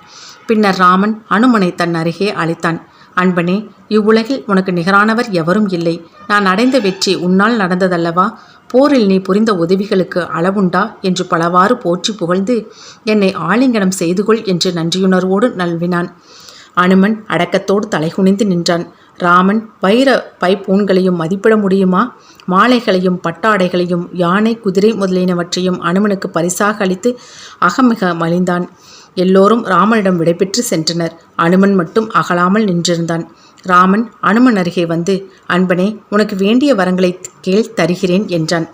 பின்னர் ராமன் அனுமனை தன் அருகே அழைத்தான். அன்பனே, இவ்வுலகில் உனக்கு நிகரானவர் எவரும் இல்லை. நான் அடைந்த வெற்றி உன்னால் நடந்ததல்லவா? போரில் நீ புரிந்த உதவிகளுக்கு அளவுண்டா என்று பலவாறு போற்றி புகழ்ந்து என்னை ஆலிங்கனம் செய்துகொள் என்று நன்றியுணர்வோடு நல்வினான். அனுமன் அடக்கத்தோடு தலைகுனிந்து நின்றான். ராமன் வைர பைப்பூன்களையும் மதிப்பிட முடியுமா? மாலைகளையும் பட்டாடைகளையும் யானை குதிரை முதலியனவற்றையும் அனுமனுக்கு பரிசாக அளித்து அகமிக மலிந்தான். எல்லோரும் ராமனிடம் விடைபெற்று சென்றனர். அனுமன் மட்டும் அகலாமல் நின்றிருந்தான். ராமன் அனுமன் அருகே வந்து, அன்பனே, உனக்கு வேண்டிய வரங்களை கேள், தருகிறேன் என்றான்.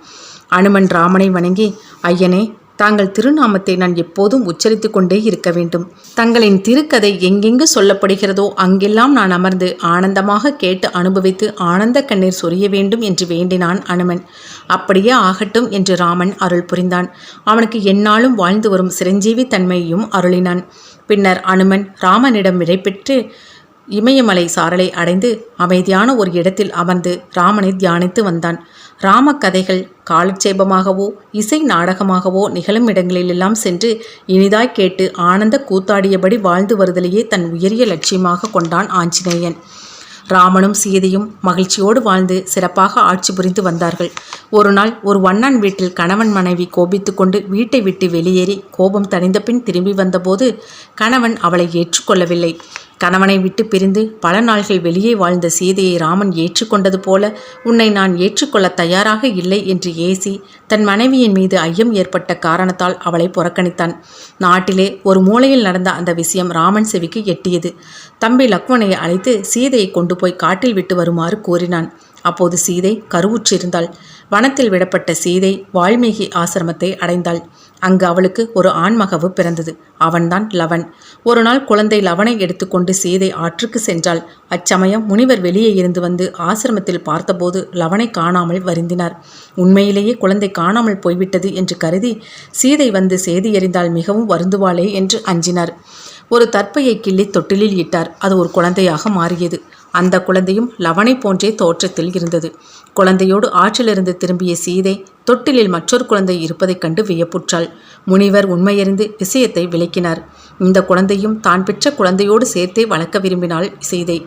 அனுமன் ராமனை வணங்கி, ஐயனே, தாங்கள் திருநாமத்தை நான் எப்போதும் உச்சரித்து கொண்டே இருக்க வேண்டும். தங்களின் திருக்கதை எங்கெங்கு சொல்லப்படுகிறதோ அங்கெல்லாம் நான் அமர்ந்து ஆனந்தமாக கேட்டு அனுபவித்து ஆனந்த கண்ணீர் சொரிய வேண்டும் என்று வேண்டினான் அனுமன். அப்படியே ஆகட்டும் என்று ராமன் அருள் புரிந்தான். அவனுக்கு எந்நாளும் வாழ்ந்து வரும் சிரஞ்சீவி தன்மையையும் அருளினான். பின்னர் அனுமன் ராமனிடம் விடைபெற்று இமயமலை சாரலை அடைந்து அமைதியான ஒரு இடத்தில் அமர்ந்து ராமனை தியானித்து வந்தான். ராம கதைகள் காலட்சேபமாகவோ இசை நாடகமாகவோ நிகழும் இடங்களிலெல்லாம் சென்று இனிதாய் கேட்டு ஆனந்த கூத்தாடியபடி வாழ்ந்து வருதலையே தன் உயரிய லட்சியமாக கொண்டான் ஆஞ்சநேயன். ராமனும் சீதையும் மகிழ்ச்சியோடு வாழ்ந்து சிறப்பாக ஆட்சி புரிந்து வந்தார்கள். ஒரு நாள் ஒரு வண்ணான் வீட்டில் கணவன் மனைவி கோபித்து கொண்டு வீட்டை விட்டு வெளியேறி கோபம் தணிந்த பின் திரும்பி வந்தபோது கணவன் அவளை ஏற்றுக்கொள்ளவில்லை. கணவனை விட்டு பிரிந்து பல நாள்கள் வெளியே வாழ்ந்த சீதையை ராமன் ஏற்றுக்கொண்டது போல உன்னை நான் ஏற்றுக்கொள்ள தயாராக இல்லை என்று ஏசி தன் மனைவியின் மீது ஐயம் ஏற்பட்ட காரணத்தால் அவளை புறக்கணித்தான். நாட்டிலே ஒரு மூலையில் நடந்த அந்த விஷயம் ராமன் செவிக்கு எட்டியது. தம்பி லக்வனை அழைத்து சீதையை கொண்டு போய் காட்டில் விட்டு வருமாறு கூறினான். அப்போது சீதை கருவுற்றிருந்தாள். வனத்தில் விடப்பட்ட சீதை வால்மீகி ஆசிரமத்தை அடைந்தாள். அங்கு அவளுக்கு ஒரு ஆண்மகவு பிறந்தது. அவன்தான் லவன். ஒரு நாள் குழந்தை லவனை எடுத்துக்கொண்டு சீதை ஆற்றுக்கு சென்றாள். அச்சமயம் முனிவர் வெளியே இருந்து வந்து ஆசிரமத்தில் பார்த்தபோது லவனை காணாமல் வருந்தினார். உண்மையிலேயே குழந்தை காணாமல் போய்விட்டது என்று கருதி சீதை வந்து செய்தி அறிந்தால் மிகவும் வருந்துவாளே என்று அஞ்சினார். ஒரு தர்ப்பையை கிள்ளி தொட்டிலில் இட்டார். அது ஒரு குழந்தையாக மாறியது. அந்த குழந்தையும் லவனை போன்றே தோற்றத்தில் இருந்தது. குழந்தையோடு ஆற்றிலிருந்து திரும்பிய சீதை தொட்டிலில் மற்றொரு குழந்தை இருப்பதைக் கண்டு வியப்புற்றாள். முனிவர் உண்மையறிந்து விஷயத்தை விளக்கினார். இந்த குழந்தையும் தான் பெற்ற குழந்தையோடு சேர்த்தே வளர்க்க விரும்பினாள் சீதை.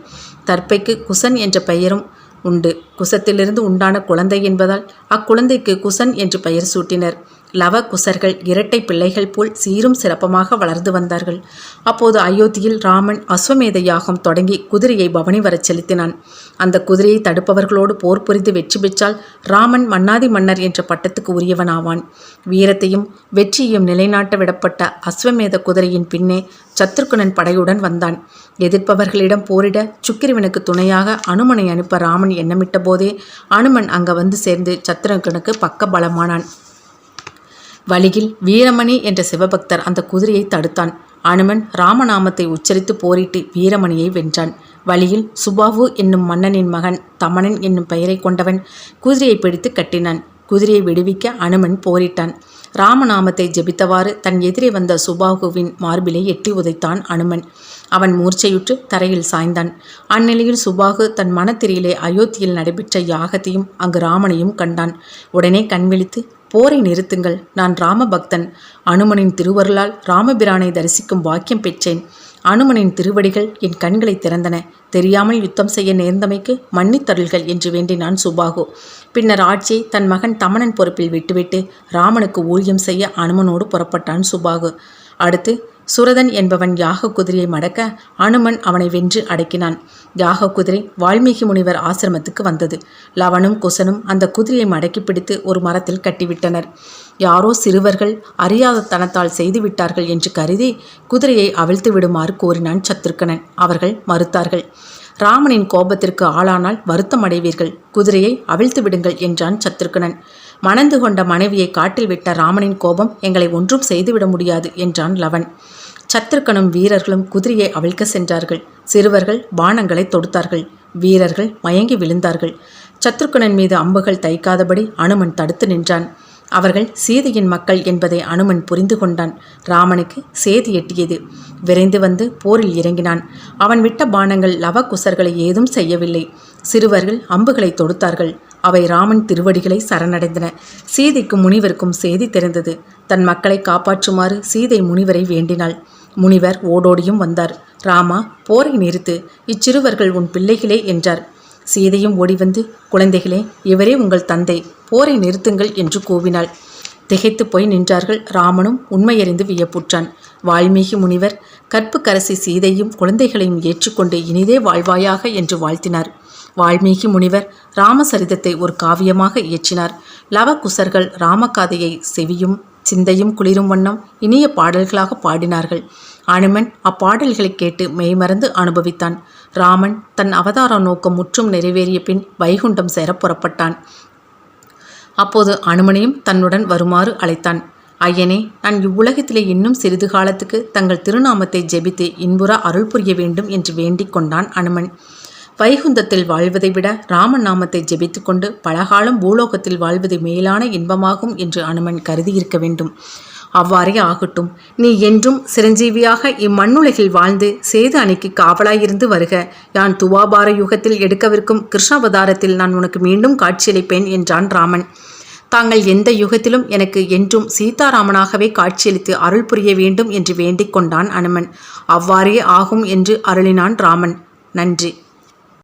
தர்ப்பைக்கு குசன் என்ற பெயரும் உண்டு. குசத்திலிருந்து உண்டான குழந்தை என்பதால் அக்குழந்தைக்கு குசன் என்று பெயர் சூட்டினர். லவ குசர்கள் இரட்டை பிள்ளைகள் போல் சீரும் சிறப்பமாக வளர்ந்து வந்தார்கள். அப்போது அயோத்தியில் ராமன் அஸ்வமேத யாகம் தொடங்கி குதிரையை பவனி வரச் செலுத்தினான். அந்த குதிரையை தடுப்பவர்களோடு போர் புரிந்து வெற்றி பெற்றால் ராமன் மன்னாதி மன்னர் என்ற பட்டத்துக்கு உரியவனாவான். வீரத்தையும் வெற்றியையும் நிலைநாட்ட விடப்பட்ட அஸ்வமேத குதிரையின் பின்னே சத்ருக்கனன் படையுடன் வந்தான். எதிர்ப்பவர்களிடம் போரிட சுக்கிரவனுக்கு துணையாக அனுமனை அனுப்ப ராமன் எண்ணமிட்ட போதே அனுமன் அங்க வந்து சேர்ந்து சத்ருக்கனுக்கு பக்க பலமானான். வழியில் வீரமணி என்ற சிவபக்தர் அந்த குதிரையை தடுத்தான். அனுமன் ராமநாமத்தை உச்சரித்து போரிட்டு வீரமணியை வென்றான். வழியில் சுபாவு என்னும் மன்னனின் மகன் தமணன் என்னும் பெயரை கொண்டவன் குதிரையை பிடித்து கட்டினான். குதிரையை விடுவிக்க அனுமன் போரிட்டான். ராமநாமத்தை ஜெபித்தவாறு தன் எதிரே வந்த சுபாகுவின் மார்பிலை எட்டி உதைத்தான் அனுமன். அவன் மூர்ச்சையுற்று தரையில் சாய்ந்தான். அந்நிலையில் சுபாகு தன் மனத்திரையிலே அயோத்தியில் நடைபெற்ற யாகத்தையும் அங்கு ராமனையும் கண்டான். உடனே கண்விழித்து, போரை நிறுத்துங்கள், நான் ராமபக்தன். அனுமனின் திருவருளால் ராமபிரானை தரிசிக்கும் பாக்கியம் பெற்றேன். அனுமனின் திருவடிகள் என் கண்களை திறந்தன. தெரியாமல் யுத்தம் செய்ய நேர்ந்தமைக்கு மன்னித்தருள்கள் என்று வேண்டினான் சுபாகு. பின்னர் ஆட்சியை தன் மகன் தமணன் பொறுப்பில் விட்டுவிட்டு ராமனுக்கு ஊழியம் செய்ய அனுமனோடு புறப்பட்டான் சுபாகு. அடுத்து சுரதன் என்பவன் யாக குதிரையை மடக்க அனுமன் அவனை வென்று அடக்கினான். யாக குதிரை வால்மீகி முனிவர் ஆசிரமத்துக்கு வந்தது. லவனும் குசனும் அந்த குதிரையை மடக்கி பிடித்து ஒரு மரத்தில் கட்டிவிட்டனர். யாரோ சிறுவர்கள் அறியாத தனத்தால் செய்துவிட்டார்கள் என்று கருதி குதிரையை அவிழ்த்து விடுமாறு கோரினான் சத்ருக்கனன். அவர்கள் மறுத்தார்கள். ராமனின் கோபத்திற்கு ஆளானால் வருத்தம் அடைவீர்கள், குதிரையை அவிழ்த்து விடுங்கள் என்றான் சத்ருக்கனன். மணந்து கொண்ட மனைவியை காட்டில் விட்ட ராமனின் கோபம் எங்களை ஒன்றும் செய்துவிட முடியாது என்றான் லவன். சத்ருக்கனும் வீரர்களும் குதிரையை அவிழ்க்க சென்றார்கள். சிறுவர்கள் பானங்களை தொடுத்தார்கள். வீரர்கள் மயங்கி விழுந்தார்கள். சத்ருக்கனன் மீது அம்புகள் தைக்காதபடி அனுமன் தடுத்து நின்றான். அவர்கள் சீதையின் மக்கள் என்பதை அனுமன் புரிந்து கொண்டான். ராமனுக்கு சேதி எட்டியது. விரைந்து வந்து போரில் இறங்கினான். அவன் விட்ட பானங்கள் லவகுசர்களை ஏதும் செய்யவில்லை. சிறுவர்கள் அம்புகளை தொடுத்தார்கள். அவை ராமன் திருவடிகளை சரணடைந்தன. சீதைக்கும் முனிவருக்கும் செய்தி தெரிந்தது. தன் மக்களை காப்பாற்றுமாறு சீதை முனிவரை வேண்டினாள். முனிவர் ஓடோடியும் வந்தார். ராமா, போரை நிறுத்து, இச்சிறுவர்கள் உன் பிள்ளைகளே என்றார். சீதையும் ஓடிவந்து, குழந்தைகளே, இவரே உங்கள் தந்தை, போரை நிறுத்துங்கள் என்று கூவினாள். திகைத்து போய் நின்றார்கள். ராமனும் உண்மையறிந்து வியப்புற்றான். வால்மீகி முனிவர் கற்புக்கரசி சீதையும் குழந்தைகளையும் ஏற்றுக்கொண்டு இனிதே வாழ்வாயாக என்று வாழ்த்தினார். வால்மீகி முனிவர் ராமசரிதத்தை ஒரு காவியமாக இயற்றினார். லவகுசர்கள் ராமகாதையை செவியும் சிந்தையும் குளிரும் வண்ணம் இனிய பாடல்களாக பாடினார்கள். அனுமன் அப்பாடல்களை கேட்டு மெய்மறந்து அனுபவித்தான். ராமன் தன் அவதார நோக்கம் முற்றும் நிறைவேறிய பின் வைகுண்டம் சேர புறப்பட்டான். அப்போது அனுமனையும் தன்னுடன் வருமாறு அழைத்தான். ஐயனே, நான் இவ்வுலகத்திலே இன்னும் சிறிது காலத்துக்கு தங்கள் திருநாமத்தை ஜெபித்து இன்புற அருள் புரிய வேண்டும் என்று வேண்டிக் கொண்டான் அனுமன். வைகுந்தத்தில் வாழ்வதை விட ராமன் நாமத்தை ஜெபித்து கொண்டு பலகாலம் பூலோகத்தில் வாழ்வது மேலான இன்பமாகும் என்று அனுமன் கருதியிருக்க வேண்டும். அவ்வாறே ஆகட்டும். நீ என்றும் சிரஞ்சீவியாக இம்மண்ணுலகில் வாழ்ந்து சேது அணைக்கு காவலாயிருந்து வருக. யான் துவாபார யுகத்தில் எடுக்கவிருக்கும் கிருஷ்ணாவதாரத்தில் நான் உனக்கு மீண்டும் காட்சியளிப்பேன் என்றான் ராமன். தாங்கள் எந்த யுகத்திலும் எனக்கு என்றும் சீதாராமனாகவே காட்சியளித்து அருள் புரிய வேண்டும் என்று வேண்டிக் கொண்டான் அனுமன். அவ்வாறே ஆகும் என்று அருளினான் ராமன். நன்றி.